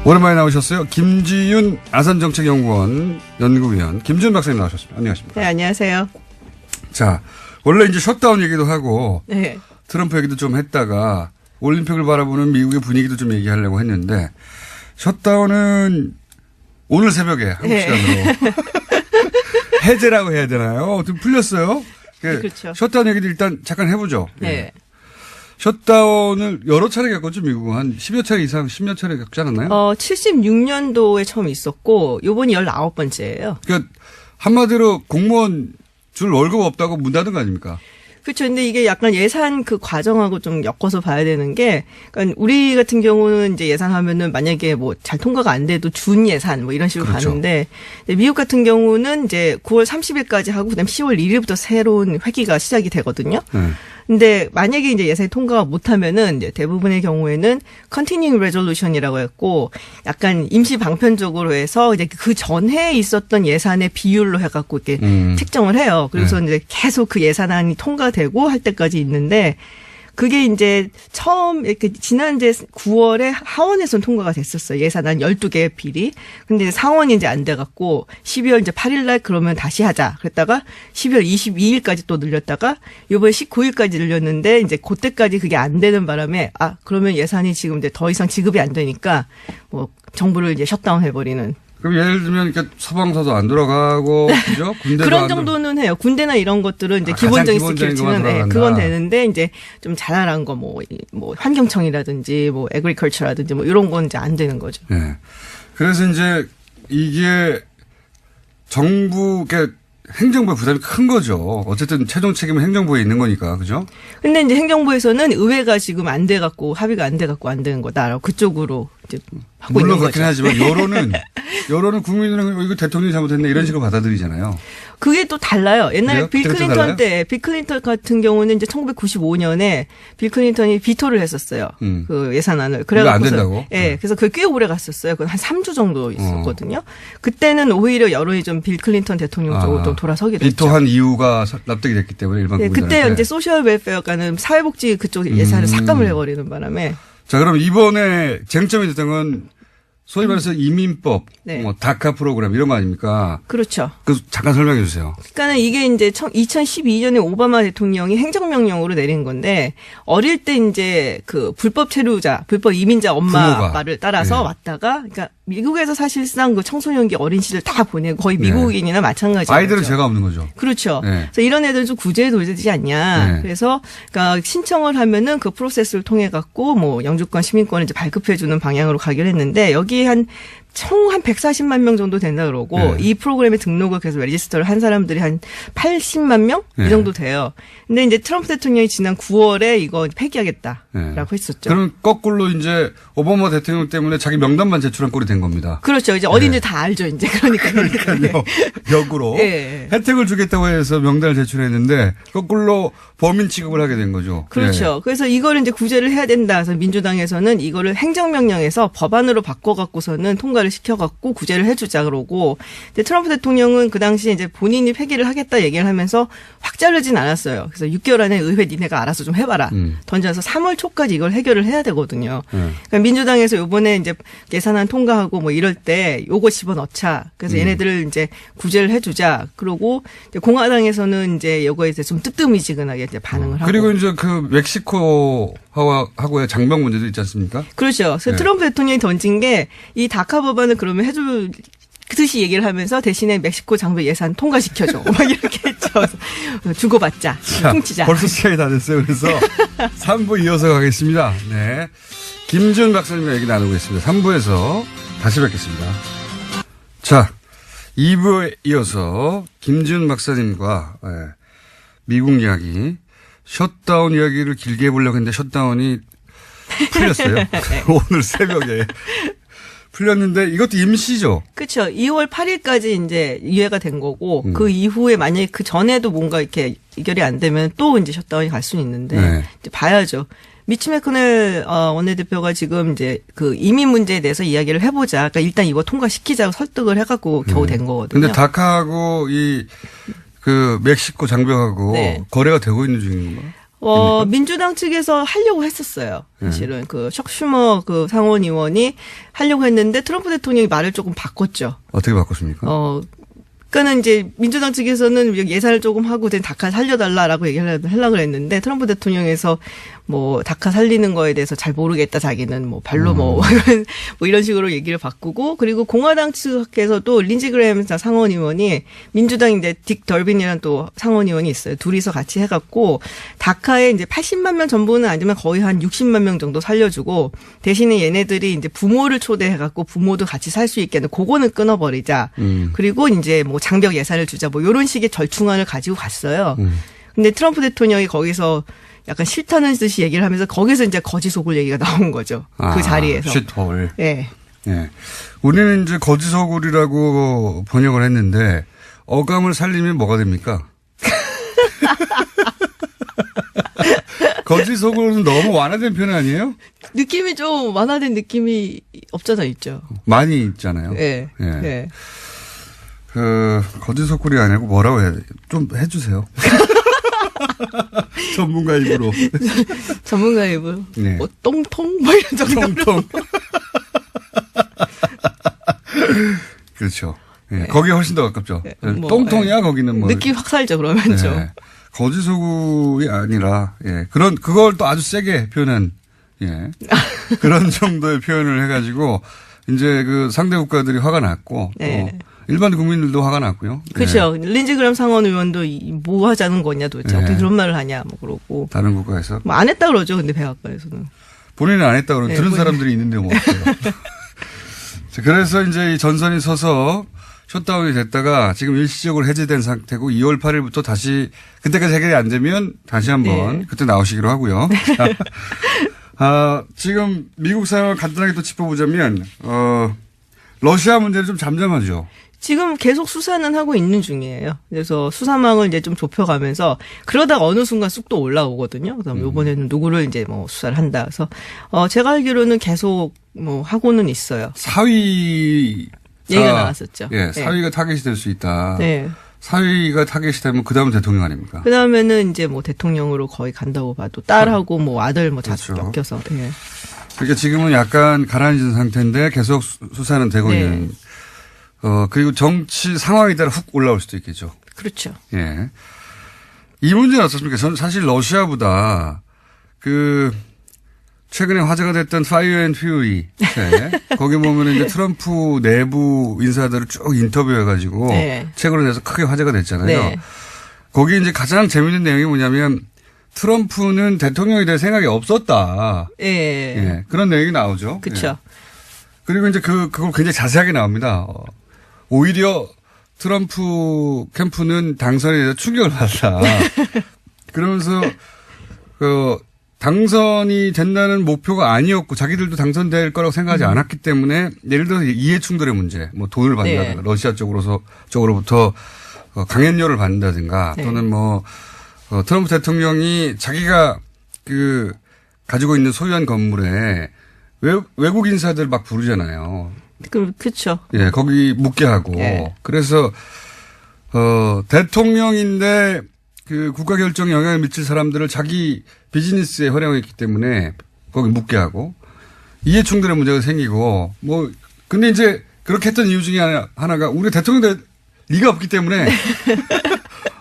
오랜만에 나오셨어요. 김지윤 아산정책연구원 연구위원 김지윤 박사님 나오셨습니다. 안녕하십니까. 네, 안녕하세요. 자, 원래 이제 셧다운 얘기도 하고 네. 트럼프 얘기도 좀 했다가 올림픽을 바라보는 미국의 분위기도 좀 얘기하려고 했는데 셧다운은 오늘 새벽에 한국 네. 시간으로 해제라고 해야 되나요? 좀 풀렸어요. 그렇죠. 셧다운 얘기도 일단 잠깐 해보죠. 네. 예. 셧다운을 여러 차례 겪었죠, 미국은. 한 10여 차례 이상, 10여 차례 겪지 않았나요? 76년도에 처음 있었고, 요번이 19번째예요. 그러니까 한마디로 공무원 줄 월급 없다고 문 닫은 거 아닙니까? 그렇죠. 근데 이게 약간 예산 그 과정하고 좀 엮어서 봐야 되는 게, 그러니까 우리 같은 경우는 이제 예산하면은 만약에 뭐 잘 통과가 안 돼도 준 예산 뭐 이런 식으로 그렇죠. 가는데, 미국 같은 경우는 이제 9월 30일까지 하고 그다음 10월 1일부터 새로운 회기가 시작이 되거든요. 네. 근데 만약에 이제 예산이 통과가 못하면은 이제 대부분의 경우에는 continuing resolution이라고 했고 약간 임시 방편적으로 해서 이제 그 전에 있었던 예산의 비율로 해갖고 이렇게 책정을 해요. 그래서 이제 계속 그 예산안이 통과되고 할 때까지 있는데 그게 이제 처음 이렇게 지난 이제 9월에 하원에서는 통과가 됐었어요. 예산안 12개의 비리. 근데 상원이 이제 안 돼갖고 12월 이제 8일 날 그러면 다시 하자. 그랬다가 12월 22일까지 또 늘렸다가 이번에 19일까지 늘렸는데 이제 그때까지 그게 안 되는 바람에 그러면 예산이 지금 이제 더 이상 지급이 안 되니까 뭐 정부를 이제 셧다운 해버리는. 그럼 예를 들면 이렇게 서방서도 안 돌아가고 그죠? 군대도 그런 정도는 해요. 군대나 이런 것들은 이제 기본적인 시큐리티는 그건 되는데 이제 좀 자잘한 거 뭐 환경청이라든지 뭐 에그리컬처라든지 뭐 이런 건 이제 안 되는 거죠. 네. 그래서 이제 이게 정부의 행정부의 부담이 큰 거죠. 어쨌든 최종 책임은 행정부에 있는 거니까, 그죠? 근데 이제 행정부에서는 의회가 지금 안 돼갖고 합의가 안 돼갖고 안 되는 거다라고 그쪽으로 이제 하고 있는 거죠. 물론 그렇긴 하지만 여론은 국민은 이거 대통령이 잘못했네 이런 식으로 받아들이잖아요. 그게 또 달라요. 옛날에 빌 클린턴 빌 클린턴 같은 경우는 이제 1995년에 빌 클린턴이 비토를 했었어요. 그 예산안을. 그래서 안 된다고? 예. 그래서 그게 꽤 오래 갔었어요. 그건 한 3주 정도 있었거든요. 그때는 오히려 여론이 좀 빌 클린턴 대통령 쪽으로 또 돌아서게 됐죠. 비토한 이유가 납득이 됐기 때문에 일반 국민들한테. 그때 이제 소셜 웰페어가는 사회복지 그쪽 예산을 삭감을 해버리는 바람에. 자, 그럼 이번에 쟁점이 됐던 건 소위 말해서 이민법, 네. 뭐 다카 프로그램 이런 거 아닙니까? 그렇죠. 그 잠깐 설명해 주세요. 그러니까는 이게 이제 2012년에 오바마 대통령이 행정명령으로 내린 건데 어릴 때 이제 그 불법 체류자, 불법 이민자 엄마 부모가. 아빠를 따라서 왔다가 그러니까 미국에서 사실상 그 청소년기 어린 시절 다 보내고 거의 미국인이나 마찬가지죠. 아이들은 죄가 없는 거죠. 그렇죠. 네. 그래서 이런 애들 좀 구제에 돌리지 않냐. 네. 그래서 그러니까 신청을 하면은 그 프로세스를 통해 갖고 뭐 영주권, 시민권을 이제 발급해 주는 방향으로 가기로 했는데 여기 한 총 한 140만 명 정도 된다 그러고 네. 이 프로그램에 등록을 계속 레지스터를 한 사람들이 한 80만 명? 네. 이 정도 돼요. 근데 이제 트럼프 대통령이 지난 9월에 이거 폐기하겠다라고 네. 했었죠. 그럼 거꾸로 이제 오바마 대통령 때문에 자기 명단만 제출한 꼴이 된 겁니다. 그렇죠. 이제 어딘지 다 알죠. 이제 그러니까요. 역으로 예. 혜택을 주겠다고 해서 명단을 제출했는데 거꾸로 범인 취급을 하게 된 거죠. 그렇죠. 그래서 이거를 이제 구제를 해야 된다. 그래서 민주당에서는 이거를 행정명령에서 법안으로 바꿔갖고서는 통과를 시켜갖고 구제를 해주자 그러고, 근데 트럼프 대통령은 그 당시에 이제 본인이 폐기를 하겠다 얘기를 하면서 확 자르진 않았어요. 그래서 6개월 안에 의회 니네가 알아서 좀 해봐라. 던져서 3월 초까지 이걸 해결을 해야 되거든요. 그러니까 민주당에서 요번에 이제 예산안 통과하고 뭐 이럴 때 요거 집어넣자. 그래서 얘네들을 이제 구제를 해주자. 그러고 이제 공화당에서는 이제 요거에 대해서 좀 뜨뜻미지근하게 이제 반응을 하고. 그리고 이제 그 멕시코하고의 장벽 문제도 있지 않습니까? 그렇죠. 그래서 네. 트럼프 대통령이 던진 게 이 다카 법안을 그러면 해줄 듯이 얘기를 하면서 대신에 멕시코 장벽 예산 통과시켜줘. 막 이렇게 했죠. 주고받자. 자, 퉁치자. 벌써 시간이 다 됐어요. 그래서 3부 이어서 가겠습니다. 네. 김준 박사님과 얘기 나누고 있습니다. 3부에서 다시 뵙겠습니다. 자, 2부에 이어서 김준 박사님과 미국 이야기, 셧다운 이야기를 길게 해보려고 했는데 셧다운이 풀렸어요. 오늘 새벽에. 풀렸는데 이것도 임시죠? 그렇죠. 2월 8일까지 이제 이해가 된 거고 그 이후에 만약에 그 전에도 뭔가 이렇게 이결이 안 되면 또 이제 셧다운이 갈 수는 있는데 네. 이제 봐야죠. 미치 매코넬 원내대표가 지금 이제 그 이민 문제에 대해서 이야기를 해보자. 그러니까 일단 이거 통과시키자고 설득을 해갖고 겨우 된 거거든요. 근데 다카하고 그 멕시코 장벽하고 네. 거래가 되고 있는 중인 건가요? 민주당 측에서 하려고 했었어요. 사실은 그 척 슈머 그 상원 의원이 하려고 했는데 트럼프 대통령이 말을 조금 바꿨죠. 어떻게 바꿨습니까? 그러니까는 이제 민주당 측에서는 예산을 조금 하고 된 다카 살려달라라고 얘기를 하려고 했는데 트럼프 대통령에서 뭐 다카 살리는 거에 대해서 잘 모르겠다 자기는 뭐 별로 뭐 이런 식으로 얘기를 바꾸고, 그리고 공화당 측에서도 린지 그래햄 상원 의원이 민주당 이제 딕 덜빈이라는 또 상원 의원이 있어요. 둘이서 같이 해갖고 다카에 이제 80만 명 전부는 아니지만 거의 한 60만 명 정도 살려주고 대신에 얘네들이 이제 부모를 초대해갖고 부모도 같이 살 수 있게 하는 그거는 끊어버리자. 그리고 이제 뭐 장벽 예산을 주자 뭐 이런 식의 절충안을 가지고 갔어요. 근데 트럼프 대통령이 거기서 약간 싫다는 듯이 얘기를 하면서 거기서 이제 거지 소굴 얘기가 나온 거죠. 그 자리에서. 쉿홀. 예. 예. 우리는 이제 거지 소굴이라고 번역을 했는데 어감을 살리면 뭐가 됩니까? 거지 소굴은 너무 완화된 표현 아니에요? 느낌이 좀 완화된 느낌이 없잖아 있죠. 많이 있잖아요. 예. 예. 예. 그 거지 소굴이 아니고 뭐라고 해야 돼? 좀 해주세요. 전문가 입으로. 전문가 입으로. 네. 뭐 똥통 뭐 이런 정도로. 똥통. 그렇죠. 예. 네. 거기에 훨씬 더 가깝죠. 뭐, 똥통이야 거기는 뭐. 느낌 확 살죠 그러면 좀. 네. 거지 소굴이 아니라 그걸 또 아주 세게 표현한 그런 정도의 표현을 해가지고 이제 그 상대 국가들이 화가 났고 네. 또 일반 국민들도 화가 났고요. 그렇죠. 린지 그램 상원 의원도 뭐 하자는 거냐 도대체 네. 어떻게 그런 말을 하냐 뭐 그러고. 다른 국가에서 뭐 안 했다 그러죠. 근데 백악관에서는. 본인은 안 했다 그러면 네, 들은 본인. 사람들이 있는데 뭐 어때요. 자, 그래서 이제 이 전선이 서서 셧다운이 됐다가 지금 일시적으로 해제된 상태고 2월 8일부터 다시 그때까지 해결이 안 되면 다시 한번 네. 그때 나오시기로 하고요. 지금 미국 상황을 간단하게 또 짚어보자면 러시아 문제는 좀 잠잠하죠. 지금 계속 수사는 하고 있는 중이에요. 그래서 수사망을 이제 좀 좁혀가면서 그러다가 어느 순간 쑥 또 올라오거든요. 그래서 이번에는 누구를 이제 뭐 수사를 한다. 그래서 제가 알기로는 계속 뭐 하고는 있어요. 사위 얘기가 나왔었죠. 예, 사위가 타겟이 될 수 있다. 네. 사위가 타겟이 되면 그 다음 대통령 아닙니까? 그 다음에는 이제 뭐 대통령으로 거의 간다고 봐도 딸하고 뭐 아들 뭐 자주 그렇죠. 엮여서. 예. 그러니까 지금은 약간 가라앉은 상태인데 계속 수사는 되고 네. 있는. 그리고 정치 상황에 따라 훅 올라올 수도 있겠죠. 그렇죠. 예. 이 문제는 어떻습니까? 저는 사실 러시아보다 최근에 화제가 됐던 파이어 앤 퓨리. 거기 보면 이제 트럼프 내부 인사들을 쭉 인터뷰해가지고 네. 책으로 내서 크게 화제가 됐잖아요. 네. 거기 이제 가장 재밌는 내용이 뭐냐면 트럼프는 대통령이 될 생각이 없었다. 예. 예. 그런 내용이 나오죠. 그렇죠. 그리고 이제 그걸 굉장히 자세하게 나옵니다. 오히려 트럼프 캠프는 당선에 대해서 충격을 받았다. 그러면서 당선이 된다는 목표가 아니었고 자기들도 당선될 거라고 생각하지 않았기 때문에 예를 들어서 이해 충돌의 문제, 뭐 돈을 받는다든가 러시아 쪽으로부터 강연료를 받는다든가 또는 뭐 트럼프 대통령이 자기가 가지고 있는 소유한 건물에 외국 인사들 막 부르잖아요. 그렇죠. 예, 거기 묵게 하고. 그래서 대통령인데 국가 결정에 영향을 미칠 사람들을 자기 비즈니스에 활용했기 때문에 거기 묵게 하고 이해 충돌의 문제가 생기고 근데 이제 그렇게 했던 이유 중에 하나가 우리 대통령 될 리가 없기 때문에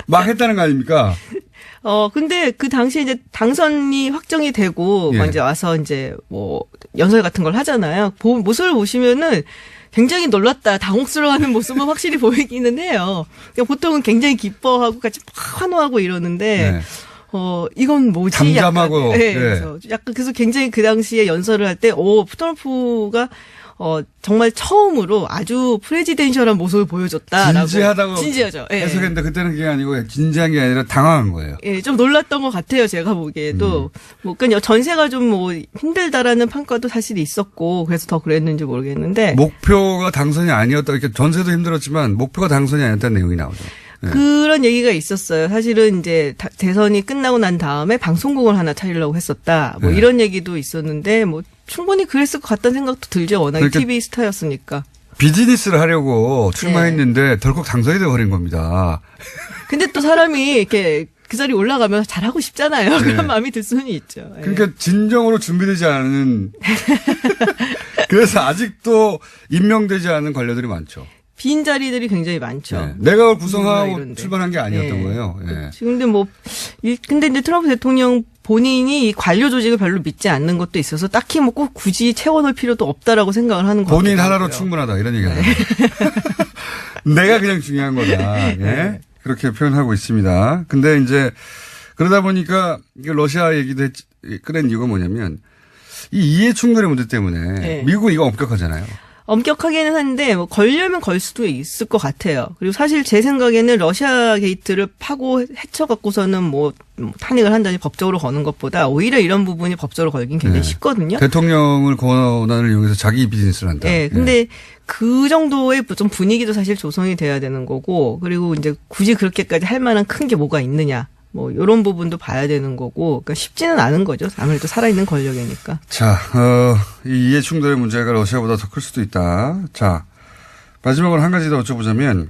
막 했다는 거 아닙니까? 근데 그 당시에 이제 당선이 확정이 되고 이제 와서 이제 연설 같은 걸 하잖아요. 모습을 보시면은 굉장히 놀랐다, 당혹스러워하는 모습은 확실히 보이기는 해요. 그러니까 보통은 굉장히 기뻐하고 같이 막 환호하고 이러는데, 이건 뭐지? 잠잠하고. 그래서 굉장히 그 당시에 연설을 할 때, 트럼프가 정말 처음으로 아주 프레지덴셜한 모습을 보여줬다라고. 진지하죠. 해석했는데 그때는 그게 아니고 진지한 게 아니라 당황한 거예요. 예, 좀 놀랐던 것 같아요. 제가 보기에도. 그러니까 전세가 좀 힘들다라는 평가도 사실 있었고 그래서 더 그랬는지 모르겠는데. 목표가 당선이 아니었다. 이렇게 전세도 힘들었지만 목표가 당선이 아니었다는 내용이 나오죠. 그런 얘기가 있었어요. 사실은 이제 대선이 끝나고 난 다음에 방송국을 하나 차리려고 했었다. 이런 얘기도 있었는데 충분히 그랬을 것 같다는 생각도 들죠. 워낙 TV 스타였으니까. 비즈니스를 하려고 출마했는데 덜컥 당선이 돼버린 겁니다. 근데 또 사람이 이렇게 그 자리에 올라가면 잘하고 싶잖아요. 그런 마음이 들 수는 있죠. 그러니까 진정으로 준비되지 않은 그래서 아직도 임명되지 않은 관료들이 많죠. 빈 자리들이 굉장히 많죠. 내가 구성하고 출발한 게 아니었던 거예요. 근데 근데 이제 트럼프 대통령 본인이 이 관료 조직을 별로 믿지 않는 것도 있어서 딱히 꼭 굳이 채워넣을 필요도 없다라고 생각을 하는 거예요. 본인 하나로 충분하다 이런 얘기가 내가 그냥 중요한 거다. 그렇게 표현하고 있습니다. 근데 이제 그러다 보니까 러시아 얘기도 꺼낸 이유가 뭐냐면 이 이해 충돌의 문제 때문에 미국은 이거 엄격하잖아요. 엄격하게는 한데 걸려면 걸 수도 있을 것 같아요. 그리고 사실 제 생각에는 러시아 게이트를 파고 헤쳐갖고서는 탄핵을 한다니 법적으로 거는 것보다 오히려 이런 부분이 법적으로 걸긴 굉장히 쉽거든요. 대통령을 권한을 이용해서 자기 비즈니스를 한다. 근데 그 정도의 좀 분위기도 사실 조성이 돼야 되는 거고 그리고 이제 굳이 그렇게까지 할 만한 큰 게 뭐가 있느냐. 요런 부분도 봐야 되는 거고, 그러니까 쉽지는 않은 거죠. 아무래도 살아있는 권력이니까. 자, 이 이해 충돌의 문제가 러시아보다 더 클 수도 있다. 자, 마지막으로 한 가지 더 여쭤보자면,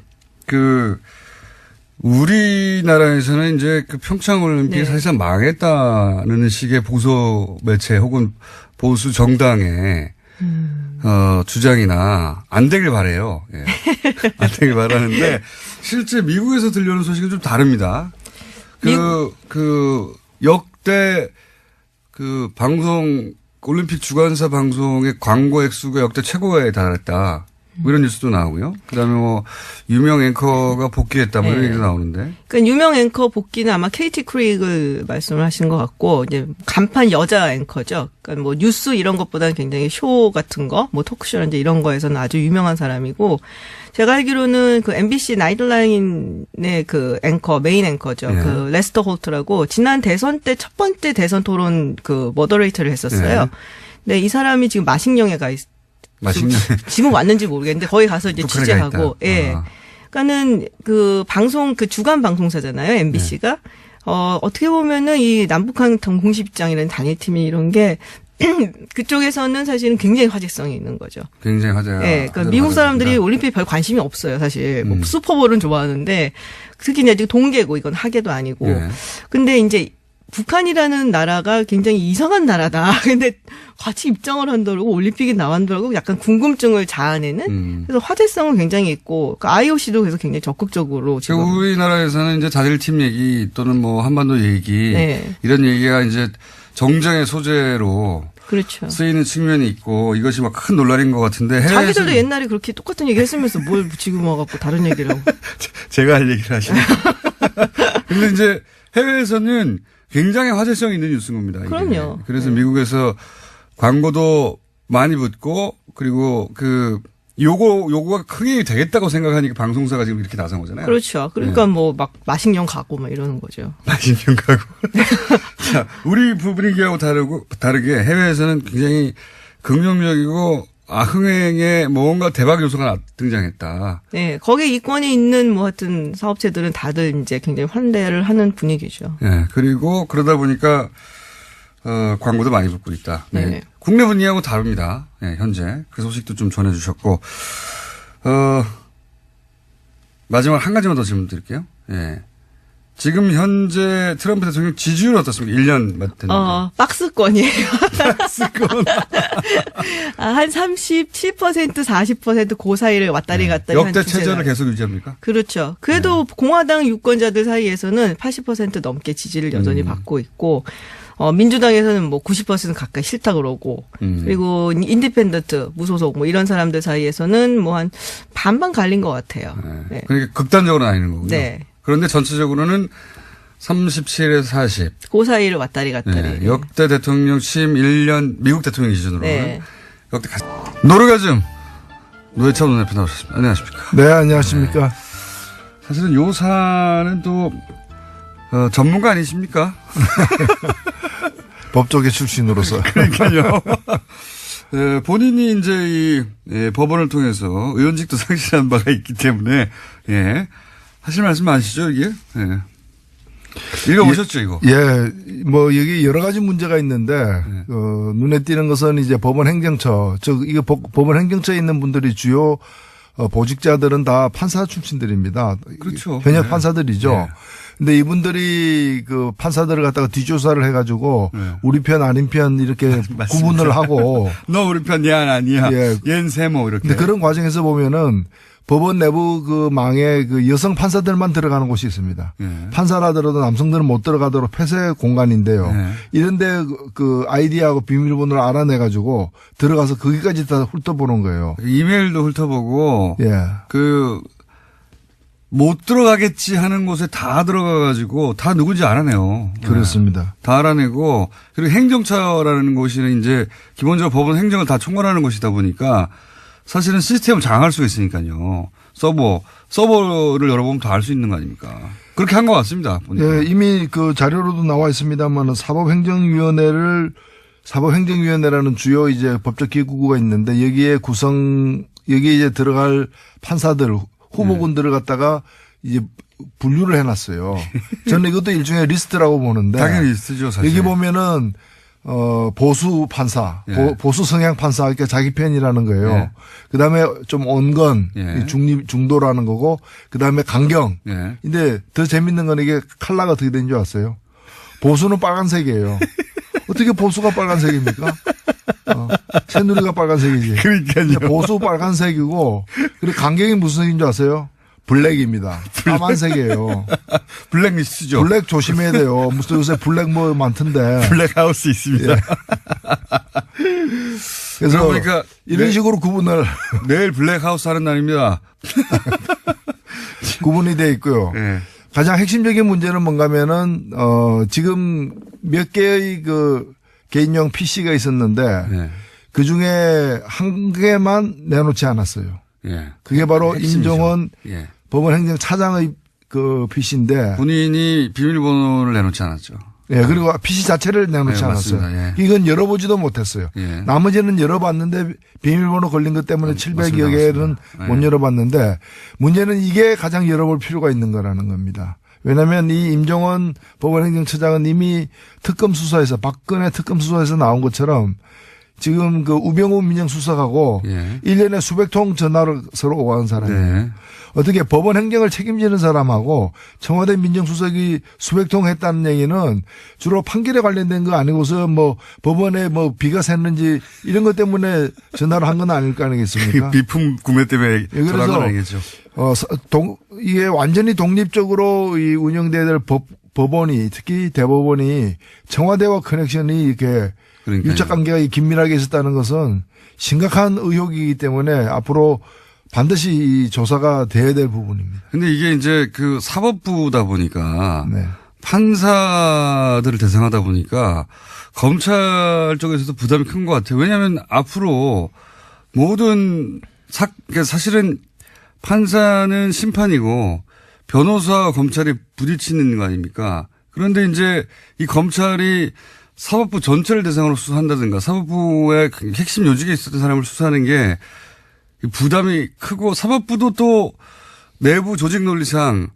우리나라에서는 이제 평창 올림픽이 사실상 망했다는 식의 보수 매체 혹은 보수 정당의 주장이나 안 되길 바라요. 안 되길 바라는데, 실제 미국에서 들려오는 소식은 좀 다릅니다. 역대 방송, 올림픽 주관사 방송의 광고 액수가 역대 최고에 달했다. 이런 뉴스도 나오고요. 그 다음에 유명 앵커가 복귀했다. 이런 얘기도 나오는데. 그러니까 유명 앵커 복귀는 아마 KT 크리그를 말씀을 하신 것 같고, 이제 간판 여자 앵커죠. 그러니까 뉴스 이런 것보다는 굉장히 쇼 같은 거, 토크쇼라든지 이런 거에서는 아주 유명한 사람이고, 제가 알기로는 MBC 나이트라인의 앵커, 메인 앵커죠. 레스터 홀트라고 지난 대선 때 첫 번째 대선 토론 머더레이터를 했었어요. 근데 이 사람이 지금 마식령에 가 지금 왔는지 모르겠는데 거기 가서 이제 취재하고, 그러니까는 방송, 주간 방송사잖아요, MBC가. 어떻게 보면은 이 남북한 공식입장이라는 단일팀이 이런 게 그쪽에서는 사실은 굉장히 화제성이 있는 거죠. 굉장히 화제가. 그러니까 미국 사람들이 올림픽에 별 관심이 없어요, 사실. 슈퍼볼은 좋아하는데 특히 이제 동계고 이건 하계도 아니고. 근데 이제 북한이라는 나라가 굉장히 이상한 나라다. 근데 같이 입장을 한다고 올림픽에 나간다고 약간 궁금증을 자아내는. 그래서 화제성은 굉장히 있고 IOC도 그래서 굉장히 적극적으로 지금. 우리나라에서는 이제 단일팀 얘기 또는 한반도 얘기 이런 얘기가 이제 정쟁의 소재로 그렇죠. 쓰이는 측면이 있고 이것이 큰 논란인 것 같은데 자기들도 옛날에 그렇게 똑같은 얘기 했으면서 뭘 지금 와갖고 다른 얘기를 하고. 제가 할 얘기를 하시네. 근데 이제 해외에서는 굉장히 화제성 있는 뉴스인 겁니다. 이게. 그럼요. 그래서 미국에서 광고도 많이 붙고 그리고 요거가 크게 되겠다고 생각하니까 방송사가 지금 이렇게 나선 거잖아요. 그렇죠. 그러니까 뭐 막 마식령 가고 막 이러는 거죠. 마식령 가고. 자, 우리 분위기하고 다르게 해외에서는 굉장히 긍정적이고 흥행에 뭔가 대박 요소가 등장했다. 네, 거기에 이권이 있는 뭐 하여튼 사업체들은 다들 이제 굉장히 환대를 하는 분위기죠. 네, 그리고 그러다 보니까 광고도 많이 붙고 있다. 네. 네. 국내 분위기하고 다릅니다. 네, 현재 그 소식도 좀 전해주셨고 마지막 한 가지만 더 질문 드릴게요. 네. 지금 현재 트럼프 대통령 지지율 어떻습니까? 1년 됐는데. 박스권이에요. 박스권. 한 37%, 40% 그 사이를 왔다리 갔다리 역대 한 체제를 계속 유지합니까? 그렇죠. 그래도 공화당 유권자들 사이에서는 80% 넘게 지지를 여전히 받고 있고, 민주당에서는 뭐 90% 가까이 싫다 그러고, 그리고 인디펜던트, 무소속 뭐 이런 사람들 사이에서는 뭐 한 반반 갈린 것 같아요. 네. 그러니까 극단적으로 나뉘는 거군요. 네. 그런데 전체적으로는 37에서 40. 그 사이를 왔다리 갔다리. 네. 역대 대통령 취임 1년 미국 대통령 기준으로는. 네. 역대 노르가즘 노회찬 원내대표 나오셨습니다. 안녕하십니까. 네, 안녕하십니까. 네. 사실은 요 사안은 또 전문가 아니십니까? 법조계 출신으로서. 그러니까요. 네, 본인이 이제 법원을 통해서 의원직도 상실한 바가 있기 때문에 예. 하실 말씀 아시죠, 이게? 예. 읽어보셨죠, 이거? 예, 뭐, 여기 여러 가지 문제가 있는데, 눈에 띄는 것은 이제 법원 행정처, 이거 법원 행정처에 있는 분들이 주요 보직자들은 다 판사 출신들입니다. 그렇죠. 현역 네. 판사들이죠. 네. 근데 이분들이 그 판사들을 갖다가 뒷조사를 해가지고 우리 편 아닌 편 이렇게 구분을 하고. 너 우리 편, 얘 아니야. 예. 얜 세모, 이렇게. 근데 그런 과정에서 보면은 법원 내부 그 망에 그 여성 판사들만 들어가는 곳이 있습니다. 네. 판사라더라도 남성들은 못 들어가도록 폐쇄 공간인데요. 네. 이런데 그 아이디하고 비밀번호를 알아내가지고 들어가서 거기까지 다 훑어보는 거예요. 이메일도 훑어보고. 예. 못 들어가겠지 하는 곳에 다 들어가가지고 다 누군지 알아내요. 그렇습니다. 네. 다 알아내고 그리고 행정처라는 곳이 이제 기본적으로 법원 행정을 다 총괄하는 곳이다 보니까 사실은 시스템을 장악할 수가 있으니까요. 서버를 열어보면 다 알 수 있는 거 아닙니까? 그렇게 한 것 같습니다. 보니까. 예, 이미 그 자료로도 나와 있습니다만 사법행정위원회라는 주요 이제 법적 기구가 있는데 여기에 이제 들어갈 판사들 후보군들을 갖다가 이제 분류를 해놨어요. 저는 이것도 일종의 리스트라고 보는데. 당연히 리스트죠, 사실. 여기 보면은 보수 판사, 예. 보수 성향 판사, 그러니까 자기 편이라는 거예요. 예. 그 다음에 좀 온건, 예. 중도라는 거고, 그 다음에 강경. 예. 근데 더 재밌는 건 이게 컬러가 어떻게 된 줄 아세요? 보수는 빨간색이에요. 어떻게 보수가 빨간색입니까? 새누리가 빨간색이지. 그러니까요. 보수 빨간색이고, 그리고 강경이 무슨 색인 줄 아세요? 블랙입니다. 까만색이에요. 블랙리스트죠. 블랙 조심해야 돼요. 무슨 요새 블랙 뭐 많던데. 블랙하우스 있습니다. 예. 그래서 그러니까 이런 식으로 구분을 내일 블랙하우스 하는 날입니다. 구분이 돼 있고요. 네. 가장 핵심적인 문제는 뭔가면은 지금 몇 개의 그 개인용 PC가 있었는데 네. 그 중에 한 개만 내놓지 않았어요. 예. 그게 바로 핵심이죠. 임종원 예. 법원행정차장의 그 PC인데. 본인이 비밀번호를 내놓지 않았죠. 예, 그리고 PC 자체를 내놓지 네, 않았어요. 맞습니다. 예. 이건 열어보지도 못했어요. 예. 나머지는 열어봤는데 비밀번호 걸린 것 때문에 700여 맞습니다. 개는 예. 못 열어봤는데 문제는 이게 가장 열어볼 필요가 있는 거라는 겁니다. 왜냐하면 이 임종원 법원행정처장은 이미 특검 수사에서 박근혜 특검 수사에서 나온 것처럼 지금 그 우병우 민정수석하고 예. 1년에 수백 통 전화를 서로 오가는 사람이에요. 네. 어떻게 법원 행정을 책임지는 사람하고 청와대 민정수석이 수백 통 했다는 얘기는 주로 판결에 관련된 거 아니고서 뭐 법원에 뭐 비가 샜는지 이런 것 때문에 전화를 한 건 아닐 거 아니겠습니까? 비품 구매 때문에 예, 전화한 건 아니겠죠. 이게 완전히 독립적으로 이 운영돼야 될 법원이 특히 대법원이 청와대와 커넥션이 이렇게 그러니까요. 유착 관계가 긴밀하게 있었다는 것은 심각한 의혹이기 때문에 앞으로 반드시 이 조사가 돼야 될 부분입니다. 근데 이게 이제 그 사법부다 보니까 네. 판사들을 대상하다 보니까 검찰 쪽에서도 부담이 큰 것 같아요. 왜냐하면 앞으로 모든 사실은 판사는 심판이고 변호사와 검찰이 부딪히는 거 아닙니까? 그런데 이제 이 검찰이 사법부 전체를 대상으로 수사한다든가 사법부의 핵심 요직에 있었던 사람을 수사하는 게 부담이 크고 사법부도 또 내부 조직 논리상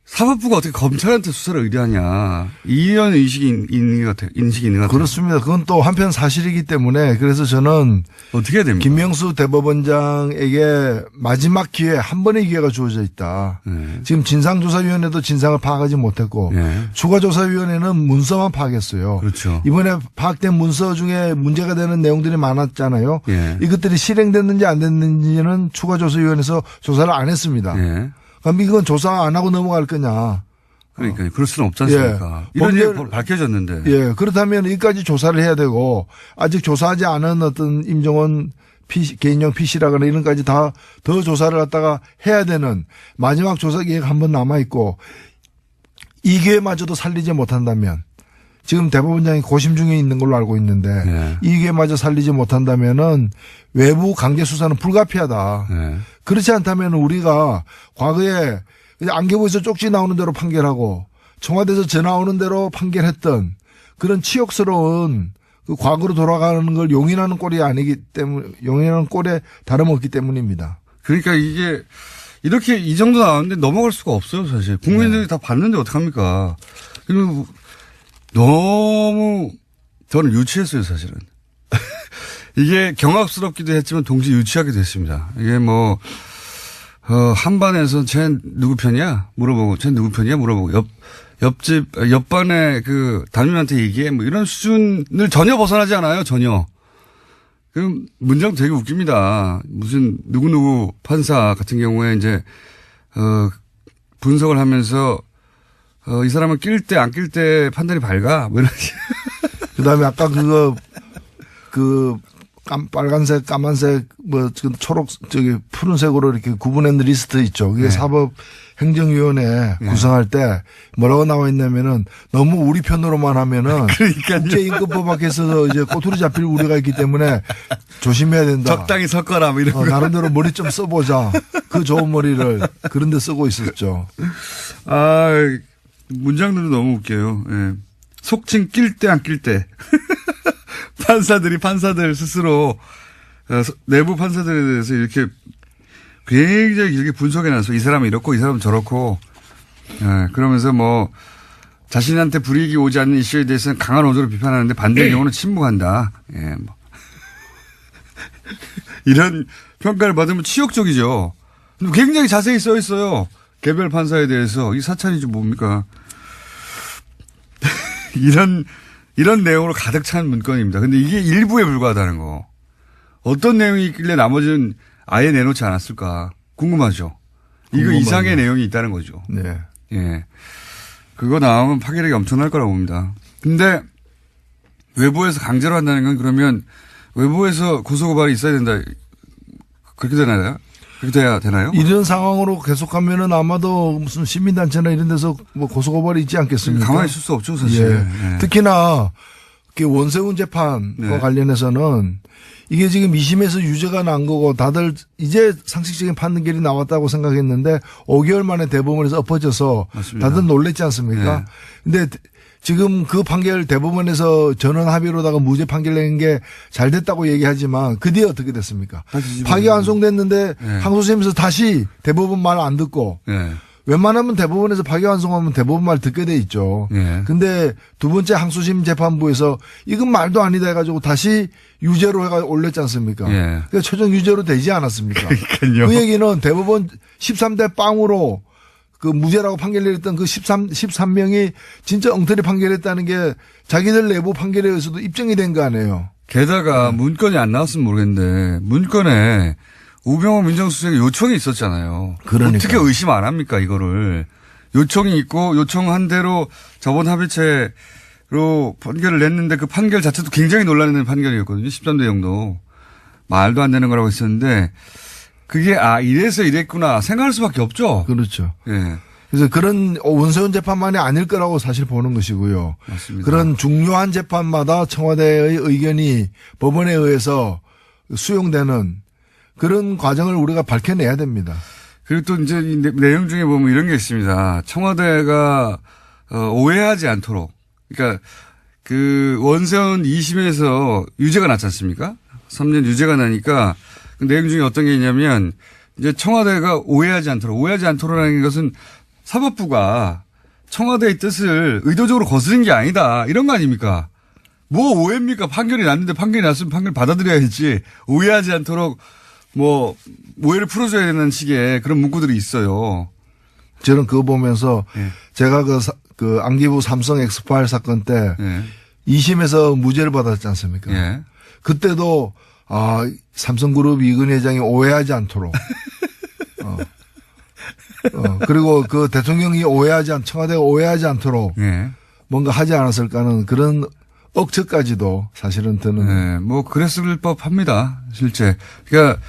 사법부가 어떻게 검찰한테 수사를 의뢰하냐. 이런 인식이 있는 것 같아요. 그렇습니다. 그건 또 한편 사실이기 때문에 그래서 저는 어떻게 해야 됩니까? 김명수 대법원장에게 마지막 기회, 한 번의 기회가 주어져 있다. 네. 지금 진상조사위원회도 진상을 파악하지 못했고 네. 추가조사위원회는 문서만 파악했어요. 그렇죠. 이번에 파악된 문서 중에 문제가 되는 내용들이 많았잖아요. 네. 이것들이 실행됐는지 안 됐는지는 추가조사위원회에서 조사를 안 했습니다. 네. 그럼 이건 조사 안 하고 넘어갈 거냐. 그러니까 그럴 수는 없지 않습니까? 예. 이런 일이 밝혀졌는데. 예. 그렇다면 여기까지 조사를 해야 되고 아직 조사하지 않은 어떤 임종원 개인용 PC라거나 이런 까지 다 더 조사를 갖다가 해야 되는 마지막 조사 기회가 한 번 남아있고 이 기회마저도 살리지 못한다면 지금 대법원장이 고심 중에 있는 걸로 알고 있는데 예. 이 기회마저 살리지 못한다면은 외부 강제 수사는 불가피하다. 예. 그렇지 않다면 우리가 과거에 안개부에서 쪽지 나오는 대로 판결하고 청와대에서 전화 오는 대로 판결했던 그런 치욕스러운 그 과거로 돌아가는 걸 용인하는 꼴이 아니기 때문에 용인하는 꼴에 다름없기 때문입니다. 그러니까 이게 이렇게 이 정도 나왔는데 넘어갈 수가 없어요, 사실. 국민들이 다 봤는데 어떡합니까? 그리고 너무 저는 유치했어요, 사실은. 이게 경악스럽기도 했지만 동시에 유치하게 됐습니다. 이게 뭐, 한반에서 쟤 누구 편이야? 물어보고, 쟤 누구 편이야? 물어보고, 옆반에 그 담임한테 얘기해. 뭐 이런 수준을 전혀 벗어나지 않아요, 전혀. 그럼 문장 되게 웃깁니다. 무슨 누구누구 판사 같은 경우에 이제, 분석을 하면서, 이 사람은 낄 때 안 낄 때 판단이 밝아. 뭐 이런. 그 다음에 아까 빨간색, 까만색, 초록, 푸른색으로 이렇게 구분했는 리스트 있죠. 그게 네. 사법행정위원회 구성할 때 뭐라고 나와 있냐면은 너무 우리 편으로만 하면은 국제임금법 밖에서 이제 꼬투리 잡힐 우려가 있기 때문에 조심해야 된다. 적당히 섞어라, 뭐 이런 거. 나름대로 머리 좀 써보자. 그 좋은 머리를 그런 데 쓰고 있었죠. 아, 문장들도 너무 웃겨요. 예. 속칭 낄 때 안 낄 때. 판사들 스스로 내부 판사들에 대해서 이렇게 굉장히 길게 분석해놔서 이 사람은 이렇고 이 사람은 저렇고 그러면서 뭐 자신한테 불이익이 오지 않는 이슈에 대해서는 강한 어조로 비판하는데 반대의 경우는 침묵한다. 예, 뭐. 이런 평가를 받으면 치욕적이죠. 굉장히 자세히 써 있어요. 개별 판사에 대해서 이 사찰이지 뭡니까? 이런 내용으로 가득 찬 문건입니다. 근데 이게 일부에 불과하다는 거. 어떤 내용이 있길래 나머지는 아예 내놓지 않았을까 궁금하죠. 이거 이상의 내용이 있다는 거죠. 네. 예. 그거 나오면 파괴력이 엄청날 거라고 봅니다. 근데 외부에서 강제로 한다는 건 그러면 외부에서 고소고발이 있어야 된다. 그렇게 되나요? 그렇게 돼야 되나요? 이런 상황으로 계속하면은 아마도 무슨 시민단체나 이런 데서 뭐 고소고발이 있지 않겠습니까? 가만히 있을 수 없죠, 사실. 예. 예. 특히나 원세훈 재판과 관련해서는 이게 지금 2심에서 유죄가 난 거고 다들 이제 상식적인 판결이 나왔다고 생각했는데 5개월 만에 대법원에서 엎어져서 맞습니다. 다들 놀랬지 않습니까? 근데 지금 그 판결 대법원에서 전원 합의로다가 무죄 판결 낸 게 잘 됐다고 얘기하지만 그 뒤에 어떻게 됐습니까? 파기환송됐는데 항소심에서 다시 대법원 말 안 듣고 웬만하면 대법원에서 파기환송하면 대법원 말 듣게 돼 있죠. 근데 두 번째 항소심 재판부에서 이건 말도 아니다 해가지고 다시 유죄로 해가 올렸지 않습니까? 그러니까 최종 유죄로 되지 않았습니까? 그러니까요. 그 얘기는 대법원 13대 빵으로 그 무죄라고 판결 내렸던 그 13명이 진짜 엉터리 판결했다는 게 자기들 내부 판결에 의해서도 입증이 된 거 아니에요. 게다가 문건이 안 나왔으면 모르겠는데 문건에 우병우 민정수석의 요청이 있었잖아요. 그러니까. 어떻게 의심 안 합니까 이거를. 요청이 있고 요청한 대로 저번 합의체로 판결을 냈는데 그 판결 자체도 굉장히 논란이 판결이었거든요. 13대 0도. 말도 안 되는 거라고 했었는데 그게 이래서 이랬구나 생각할 수밖에 없죠. 그렇죠. 예. 그래서 그런 원세훈 재판만이 아닐 거라고 사실 보는 것이고요. 맞습니다. 그런 중요한 재판마다 청와대의 의견이 법원에 의해서 수용되는 그런 과정을 우리가 밝혀내야 됩니다. 그리고 또 이제 이 내용 중에 보면 이런 게 있습니다. 청와대가 오해하지 않도록. 그러니까 그 원세훈 2심에서 유죄가 났지 않습니까? 3년 유죄가 나니까 그 내용 중에 어떤 게 있냐면 이제 청와대가 오해하지 않도록라는 것은 사법부가 청와대의 뜻을 의도적으로 거스른 게 아니다. 이런 거 아닙니까? 뭐 오해입니까? 판결이 났는데 판결이 났으면 판결 받아들여야지. 오해하지 않도록 뭐 오해를 풀어줘야 되는 식의 그런 문구들이 있어요. 저는 그거 보면서 제가 그 안기부 삼성 엑스파일 사건 때 2심에서 무죄를 받았지 않습니까? 그때도 삼성그룹 이근 회장이 오해하지 않도록 그리고 그 대통령이 청와대가 오해하지 않도록 뭔가 하지 않았을까 하는 그런 억측까지도 사실은 드는. 뭐 그랬을 법합니다. 실제. 그러니까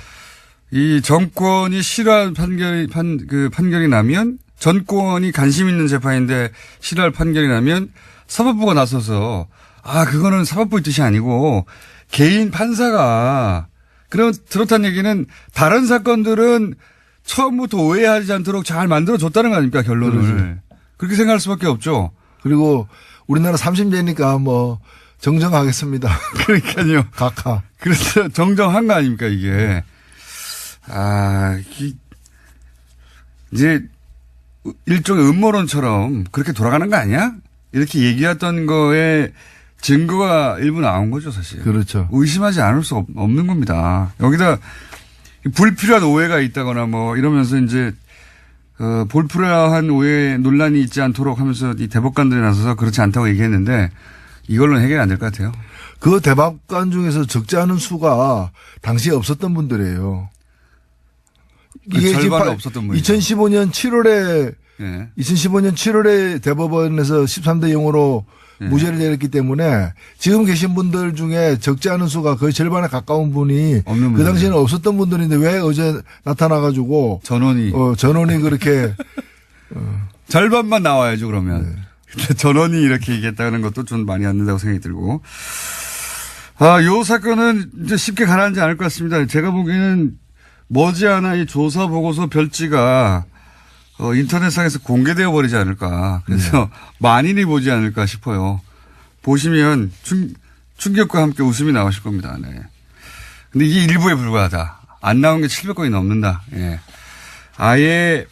이 정권이 싫어하는 판결이 나면 전권이 관심 있는 재판인데 싫어할 판결이 나면 사법부가 나서서 그거는 사법부의 뜻이 아니고 개인 판사가 그렇다는 얘기는 다른 사건들은 처음부터 오해하지 않도록 잘 만들어줬다는 거 아닙니까, 결론을. 그렇지. 그렇게 생각할 수밖에 없죠. 그리고 우리나라 30대니까 뭐 정정하겠습니다. 그러니까요. 각하. 그래서 정정한 거 아닙니까, 이게. 이제 일종의 음모론처럼 그렇게 돌아가는 거 아니야? 이렇게 얘기했던 거에 증거가 일부 나온 거죠, 사실. 그렇죠. 의심하지 않을 수 없는 겁니다. 여기다 불필요한 오해가 있다거나 뭐 이러면서 이제 불필요한 오해 논란이 있지 않도록 하면서 이 대법관들이 나서서 그렇지 않다고 얘기했는데 이걸로는 해결이 안 될 것 같아요. 그 대법관 중에서 적지 않은 수가 당시에 없었던 분들이에요. 이게 절반은 없었던 분이죠. 2015년 7월에 대법원에서 13대 0으로 무죄를 내렸기 때문에 지금 계신 분들 중에 적지 않은 수가 거의 절반에 가까운 분이 그 당시에는 없었던 분들인데 왜 어제 나타나가지고 전원이 그렇게 절반만 나와야죠 그러면. 근데 전원이 이렇게 얘기했다는 것도 좀 많이 안 된다고 생각이 들고. 요 사건은 이제 쉽게 가라앉지 않을 것 같습니다. 제가 보기에는 머지않아 이 조사 보고서 별지가 인터넷상에서 공개되어 버리지 않을까. 그래서 만인이 보지 않을까 싶어요. 보시면 충격과 함께 웃음이 나오실 겁니다. 네. 근데 이게 일부에 불과하다. 안 나온 게 700건이 넘는다. 예. 아예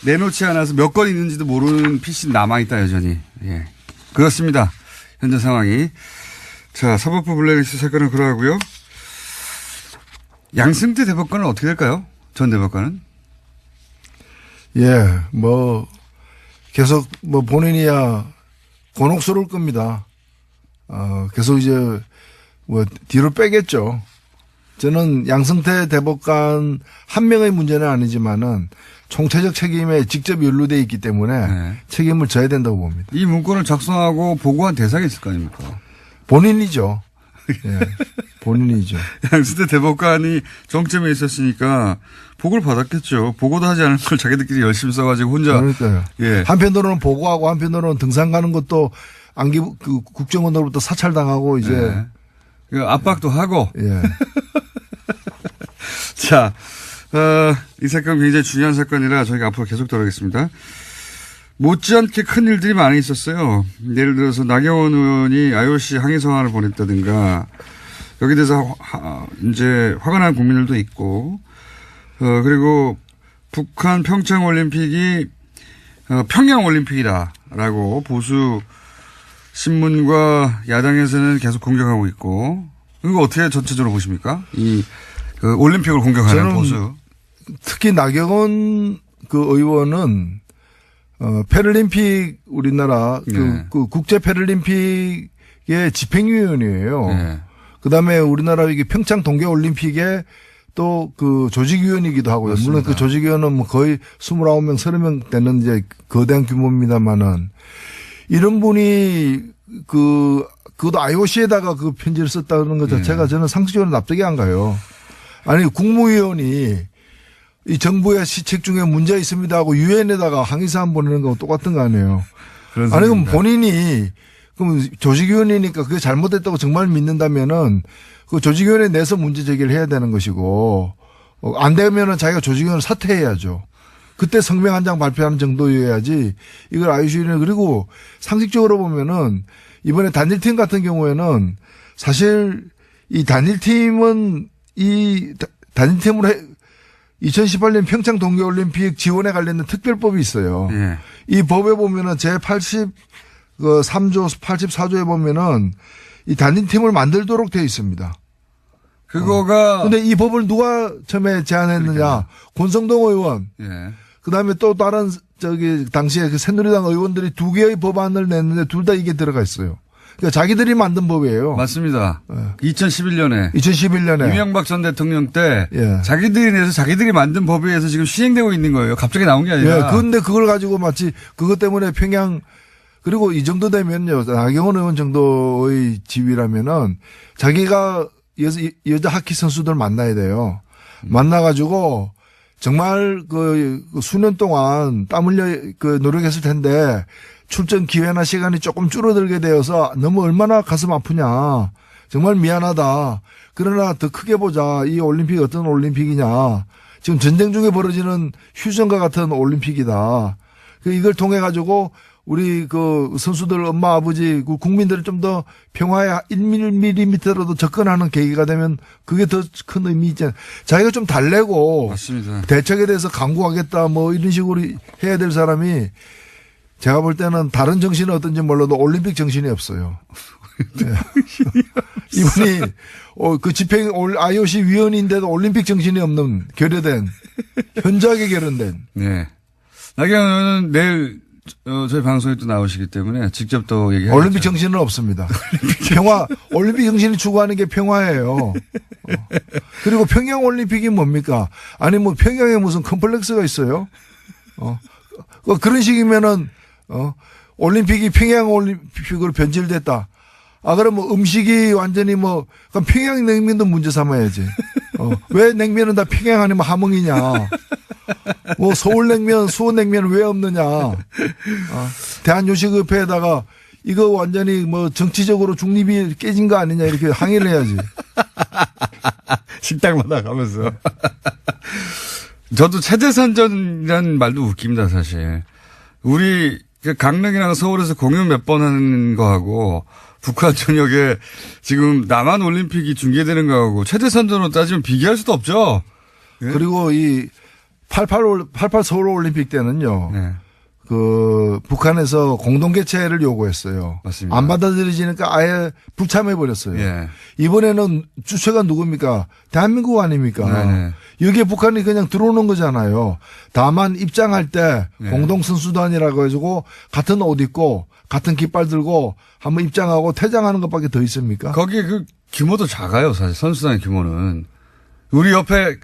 내놓지 않아서 몇 건 있는지도 모르는 PC 남아있다, 여전히. 예. 그렇습니다. 현재 상황이. 자, 사법부 블랙리스트 사건은 그러하고요. 양승태 대법관은 어떻게 될까요? 전 대법관은? 뭐, 계속 뭐 본인이야 곤혹스러울 겁니다. 계속 이제 뭐 뒤로 빼겠죠. 저는 양승태 대법관 한 명의 문제는 아니지만은 총체적 책임에 직접 연루돼 있기 때문에 책임을 져야 된다고 봅니다. 이 문건을 작성하고 보고한 대상이 있을 거 아닙니까? 본인이죠. 본인이죠. 양승태 대법관이 정점에 있었으니까 보고를 받았겠죠. 보고도 하지 않은 걸 자기들끼리 열심히 써가지고 혼자. 그러니까요. 한편으로는 보고하고 한편으로는 등산 가는 것도 국정원으로부터 사찰당하고 이제. 압박도 하고. 자, 이 사건 굉장히 중요한 사건이라 저희가 앞으로 계속 다루겠습니다. 못지않게 큰 일들이 많이 있었어요. 예를 들어서 나경원 의원이 IOC 항의 서한을 보냈다든가 여기 대해서 이제 화가 난 국민들도 있고 그리고 북한 평창 올림픽이 평양 올림픽이다라고 보수 신문과 야당에서는 계속 공격하고 있고 이거 어떻게 전체적으로 보십니까? 이 올림픽을 공격하는 보수. 특히 나경원 그 의원은 패럴림픽 우리나라 그 국제 패럴림픽의 집행위원이에요. 그다음에 우리나라 이게 평창 동계 올림픽에 또 그 조직위원이기도 하고요. 맞습니다. 물론 그 조직위원은 뭐 거의 29명, 30명 되는 이제 거대한 규모입니다만은 이런 분이 그것도 IOC에다가 그 편지를 썼다는 것 자체가 저는 상식적으로 납득이 안 가요. 아니 국무위원이 이 정부의 시책 중에 문제가 있습니다 하고 유엔에다가 항의사안 보내는 거하고 똑같은 거 아니에요. 아니 그럼 본인이 그럼 조직위원회니까 그게 잘못됐다고 정말 믿는다면은 그 조직위원회 내에서 문제 제기를 해야 되는 것이고 안 되면은 자기가 조직위원회 사퇴해야죠. 그때 성명 한 장 발표하는 정도여야지 이걸 IOC는 그리고 상식적으로 보면은 이번에 단일팀 같은 경우에는 사실 이 단일팀은 이 단일팀으로 2018년 평창 동계올림픽 지원에 관련된 특별법이 있어요. 예. 이 법에 보면은 제83조 84조에 보면은 이 단일팀을 만들도록 되어 있습니다. 그거가 근데 이 법을 누가 처음에 제안했느냐? 그러니까요. 권성동 의원. 예. 그다음에 또 다른 당시에 그 새누리당 의원들이 두 개의 법안을 냈는데 둘 다 이게 들어가 있어요. 그러니까 자기들이 만든 법이에요. 맞습니다. 예. 2011년에 2011년에 이명박 전 대통령 때 예. 자기들이 내서 자기들이 만든 법에 의해서 지금 시행되고 있는 거예요. 갑자기 나온 게 아니라. 예. 그런데 그걸 가지고 마치 그것 때문에 평양 그리고 이 정도 되면요. 나경원 의원 정도의 지위라면은 자기가 여자 하키 선수들 만나야 돼요. 만나가지고 정말 그 수년 동안 땀 흘려 그 노력했을 텐데 출전 기회나 시간이 조금 줄어들게 되어서 너무 얼마나 가슴 아프냐. 정말 미안하다. 그러나 더 크게 보자. 이 올림픽이 어떤 올림픽이냐. 지금 전쟁 중에 벌어지는 휴전과 같은 올림픽이다. 이걸 통해 가지고 우리 그 선수들 엄마 아버지 그 국민들을 좀 더 평화에 1mm라도 접근하는 계기가 되면 그게 더 큰 의미 있잖아요. 자기가 좀 달래고 맞습니다. 대책에 대해서 강구하겠다 뭐 이런 식으로 해야 될 사람이 제가 볼 때는 다른 정신이 어떤지 몰라도 올림픽 정신이 없어요. 네. 이분이 그 집행 IOC 위원인데도 올림픽 정신이 없는 결여된 현저하게 결연된. 네. 나경원 의원은 내일 저희 방송에 또 나오시기 때문에 직접 또 얘기하겠죠. 올림픽 정신은 없습니다. 평화, 올림픽 정신이 추구하는 게 평화예요. 그리고 평양 올림픽이 뭡니까? 아니 뭐 평양에 무슨 컴플렉스가 있어요? 그런 식이면은 올림픽이 평양 올림픽으로 변질됐다. 그럼 뭐 음식이 완전히 뭐 그럼 평양 냉면도 문제 삼아야지. 왜 냉면은 다 평양 아니면 함흥이냐? 뭐 서울냉면, 수원냉면 왜 없느냐? 대한요식협회에다가 이거 완전히 뭐 정치적으로 중립이 깨진 거 아니냐 이렇게 항의를 해야지. 식당마다 가면서. 저도 체제선전이라는 말도 웃깁니다, 사실. 우리 강릉이랑 서울에서 공연 몇 번 하는 거하고 북한 전역에 지금 남한 올림픽이 중계되는 거하고 체제선전으로 따지면 비교할 수도 없죠. 예? 그리고 이 88 서울 올림픽 때는요. 네. 그 북한에서 공동 개최를 요구했어요. 맞습니다. 안 받아들여지니까 아예 불참해 버렸어요. 예. 이번에는 주체가 누굽니까? 대한민국 아닙니까? 네네. 여기에 북한이 그냥 들어오는 거잖아요. 다만 입장할 때 네. 공동 선수단이라고 해가지고 같은 옷 입고 같은 깃발 들고 한번 입장하고 퇴장하는 것밖에 더 있습니까? 거기에 그 규모도 작아요, 사실. 선수단의 규모는. 우리 옆에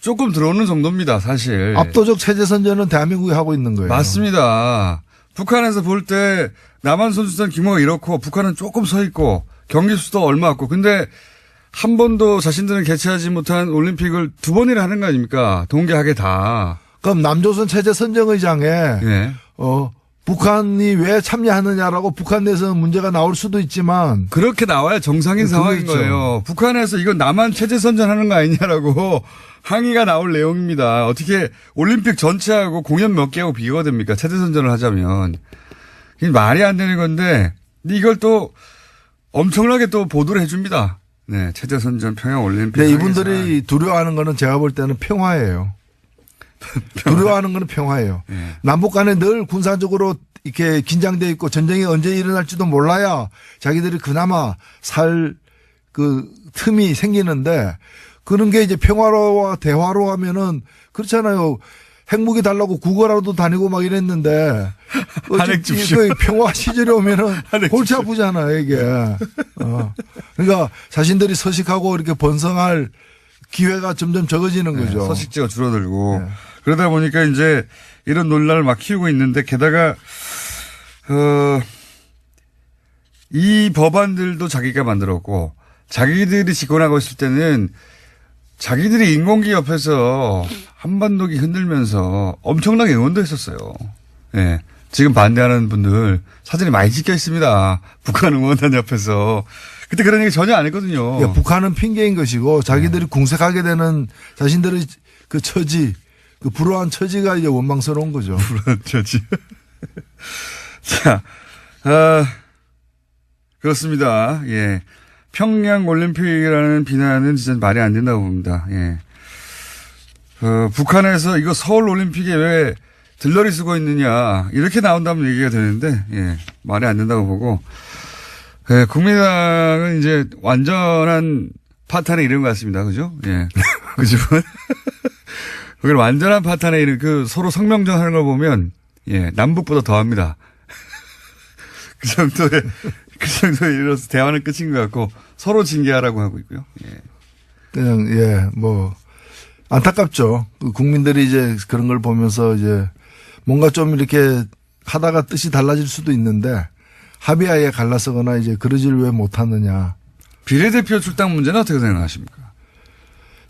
조금 들어오는 정도입니다, 사실. 압도적 체제 선전은 대한민국이 하고 있는 거예요. 맞습니다. 북한에서 볼 때 남한 선수단 규모가 이렇고 북한은 조금 서 있고 경기 수도 얼마 없고 근데 한 번도 자신들은 개최하지 못한 올림픽을 두 번이나 하는 거 아닙니까? 동계하게 다. 그럼 남조선 체제 선정의장에 예. 북한이 왜 참여하느냐라고 북한 내에서는 문제가 나올 수도 있지만 그렇게 나와야 정상인 상황인 그렇죠. 거예요. 북한에서 이건 남한 체제 선전하는 거 아니냐라고 항의가 나올 내용입니다. 어떻게 올림픽 전체하고 공연 몇 개하고 비교가 됩니까? 체제 선전을 하자면. 이게 말이 안 되는 건데 이걸 또 엄청나게 또 보도를 해줍니다. 네, 체제 선전 평양 올림픽. 네, 이분들이 두려워하는 거는 제가 볼 때는 평화예요. 두려워하는 거는 평화예요. 네. 남북 간에 늘 군사적으로 이렇게 긴장돼 있고 전쟁이 언제 일어날지도 몰라야 자기들이 그나마 살 그 틈이 생기는데 그런 게 이제 평화로와 대화로 하면은 그렇잖아요. 핵무기 달라고 국어라도 다니고 막 이랬는데 한핵 줍쇼. 평화 시절에 오면은 골치 아프잖아요 이게. 그러니까 자신들이 서식하고 이렇게 번성할 기회가 점점 적어지는 거죠. 네, 서식지가 줄어들고 네. 그러다 보니까 이제 이런 논란을 막 키우고 있는데 게다가 이 법안들도 자기가 만들었고 자기들이 집권하고 있을 때는 자기들이 인공기 옆에서 한반도기 흔들면서 엄청나게 응원도 했었어요. 예. 네. 지금 반대하는 분들 사진이 많이 찍혀 있습니다. 북한 응원단 옆에서. 그때 그런 얘기 전혀 안 했거든요. 야, 북한은 핑계인 것이고 자기들이 궁색하게 되는 자신들의 그 처지, 그 불우한 처지가 이제 원망스러운 거죠. 불우한 처지. 자, 그렇습니다. 예. 평양 올림픽이라는 비난은 진짜 말이 안 된다고 봅니다. 예. 북한에서 이거 서울 올림픽에 왜 들러리 쓰고 있느냐 이렇게 나온다면 얘기가 되는데 예, 말이 안 된다고 보고 예, 국민당은 이제 완전한 파탄에 이른 것 같습니다. 그죠? 예. 그죠? 거기를 완전한 파탄에 이른 그 서로 성명전 하는 걸 보면 예, 남북보다 더합니다. 그 정도에 이르러서 대화는 끝인 것 같고 서로 징계하라고 하고 있고요. 예. 그냥 예, 뭐 안타깝죠. 국민들이 이제 그런 걸 보면서 이제 뭔가 좀 이렇게 하다가 뜻이 달라질 수도 있는데 합의하에 갈라서거나 이제 그러질 왜 못하느냐. 비례대표 출당 문제는 어떻게 생각하십니까?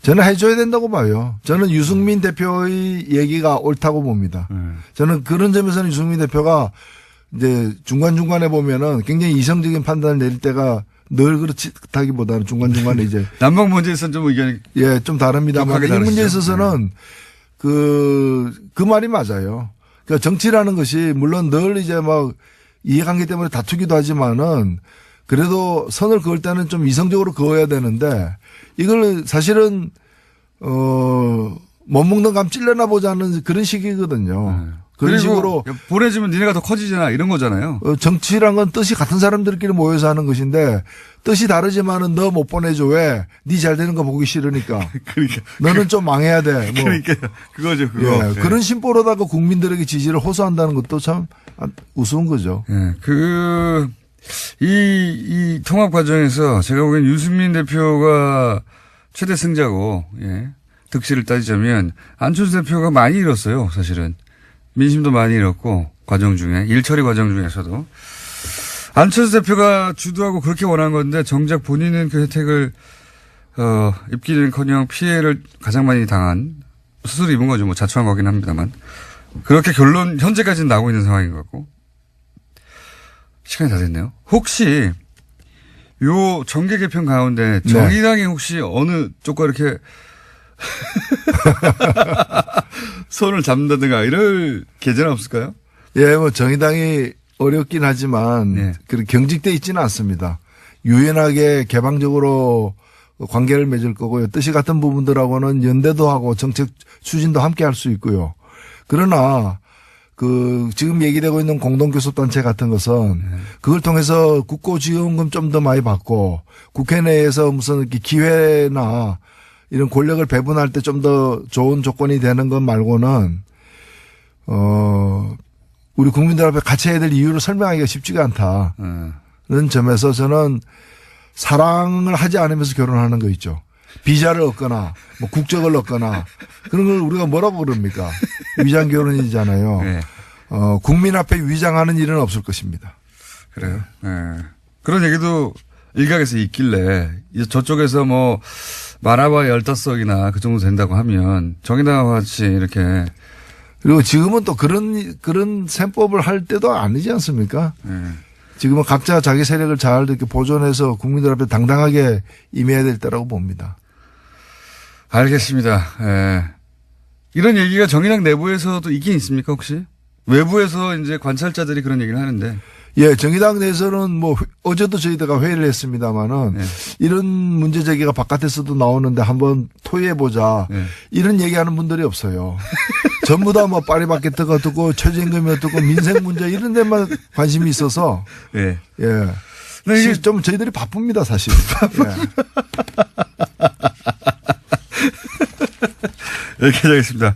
저는 해줘야 된다고 봐요. 저는 유승민 대표의 얘기가 옳다고 봅니다. 저는 그런 점에서는 유승민 대표가 이제 중간중간에 보면은 굉장히 이성적인 판단을 내릴 때가 늘 그렇다기보다는 중간중간에 이제. 남북 문제에서는 좀 의견이. 예, 좀 다릅니다만. 이 문제에 있어서는 그 말이 맞아요. 그러니까 정치라는 것이 물론 늘 이제 막 이해관계 때문에 다투기도 하지만은 그래도 선을 그을 때는 좀 이성적으로 그어야 되는데 이걸 사실은 못 먹는 감 찔려나 보자는 그런 식이거든요. 그런 식으로 보내주면 니네가 더 커지잖아 이런 거잖아요. 정치란 건 뜻이 같은 사람들끼리 모여서 하는 것인데 뜻이 다르지만은 너 못 보내줘 왜? 니 잘 되는 거 보기 싫으니까. 그러니까 너는 좀 망해야 돼. 뭐. 그러니까 그거죠 그거. 예, 네. 그런 심보로다가 국민들에게 지지를 호소한다는 것도 참 우스운 거죠. 예, 이 통합 과정에서 제가 보기엔 유승민 대표가 최대 승자고, 예, 득실을 따지자면 안철수 대표가 많이 잃었어요, 사실은. 민심도 많이 잃었고, 과정 중에, 일처리 과정 중에서도. 안철수 대표가 주도하고 그렇게 원한 건데, 정작 본인은 그 혜택을, 입기는 커녕 피해를 가장 많이 당한, 스스로 입은 거죠. 뭐 자초한 거긴 합니다만. 그렇게 결론, 현재까지는 나오고 있는 상황인 것 같고. 시간이 다 됐네요. 혹시 요 정계 개편 가운데 정의당이 혹시 어느 쪽과 이렇게 손을 잡는다든가 이럴 계제는 없을까요? 예, 뭐 정의당이 어렵긴 하지만 네. 경직돼 있지는 않습니다. 유연하게 개방적으로 관계를 맺을 거고요. 뜻이 같은 부분들하고는 연대도 하고 정책 추진도 함께 할 수 있고요. 그러나 지금 얘기되고 있는 공동교섭단체 같은 것은 그걸 통해서 국고지원금 좀 더 많이 받고 국회 내에서 무슨 이렇게 기회나 이런 권력을 배분할 때 좀 더 좋은 조건이 되는 것 말고는, 우리 국민들 앞에 같이 해야 될 이유를 설명하기가 쉽지가 않다는 점에서 저는 사랑을 하지 않으면서 결혼하는 거 있죠. 비자를 얻거나 뭐 국적을 얻거나 그런 걸 우리가 뭐라고 그럽니까? 위장 결혼이잖아요. 네. 국민 앞에 위장하는 일은 없을 것입니다. 그래요. 네. 그런 얘기도 일각에서 있길래 저쪽에서 뭐 말아봐야 15석이나 그 정도 된다고 하면 정의당과 같이 이렇게 그리고 지금은 또 그런 셈법을 할 때도 아니지 않습니까? 네. 지금은 각자 자기 세력을 잘 이렇게 보존해서 국민들 앞에 당당하게 임해야 될 때라고 봅니다. 알겠습니다. 예. 이런 얘기가 정의당 내부에서도 있긴 있습니까 혹시? 외부에서 이제 관찰자들이 그런 얘기를 하는데. 예, 정의당 내에서는 뭐 어제도 저희가 회의를 했습니다마는 네. 이런 문제 제기가 바깥에서도 나오는데 한번 토의해보자. 네. 이런 얘기하는 분들이 없어요. 전부 다 뭐 파리바게트가 어떻고 최저임금이 어떻고 민생 문제 이런 데만 관심이 있어서. 예. 예. 근데 이게 좀 저희들이 바쁩니다, 사실. 예. 여기까지 하겠습니다.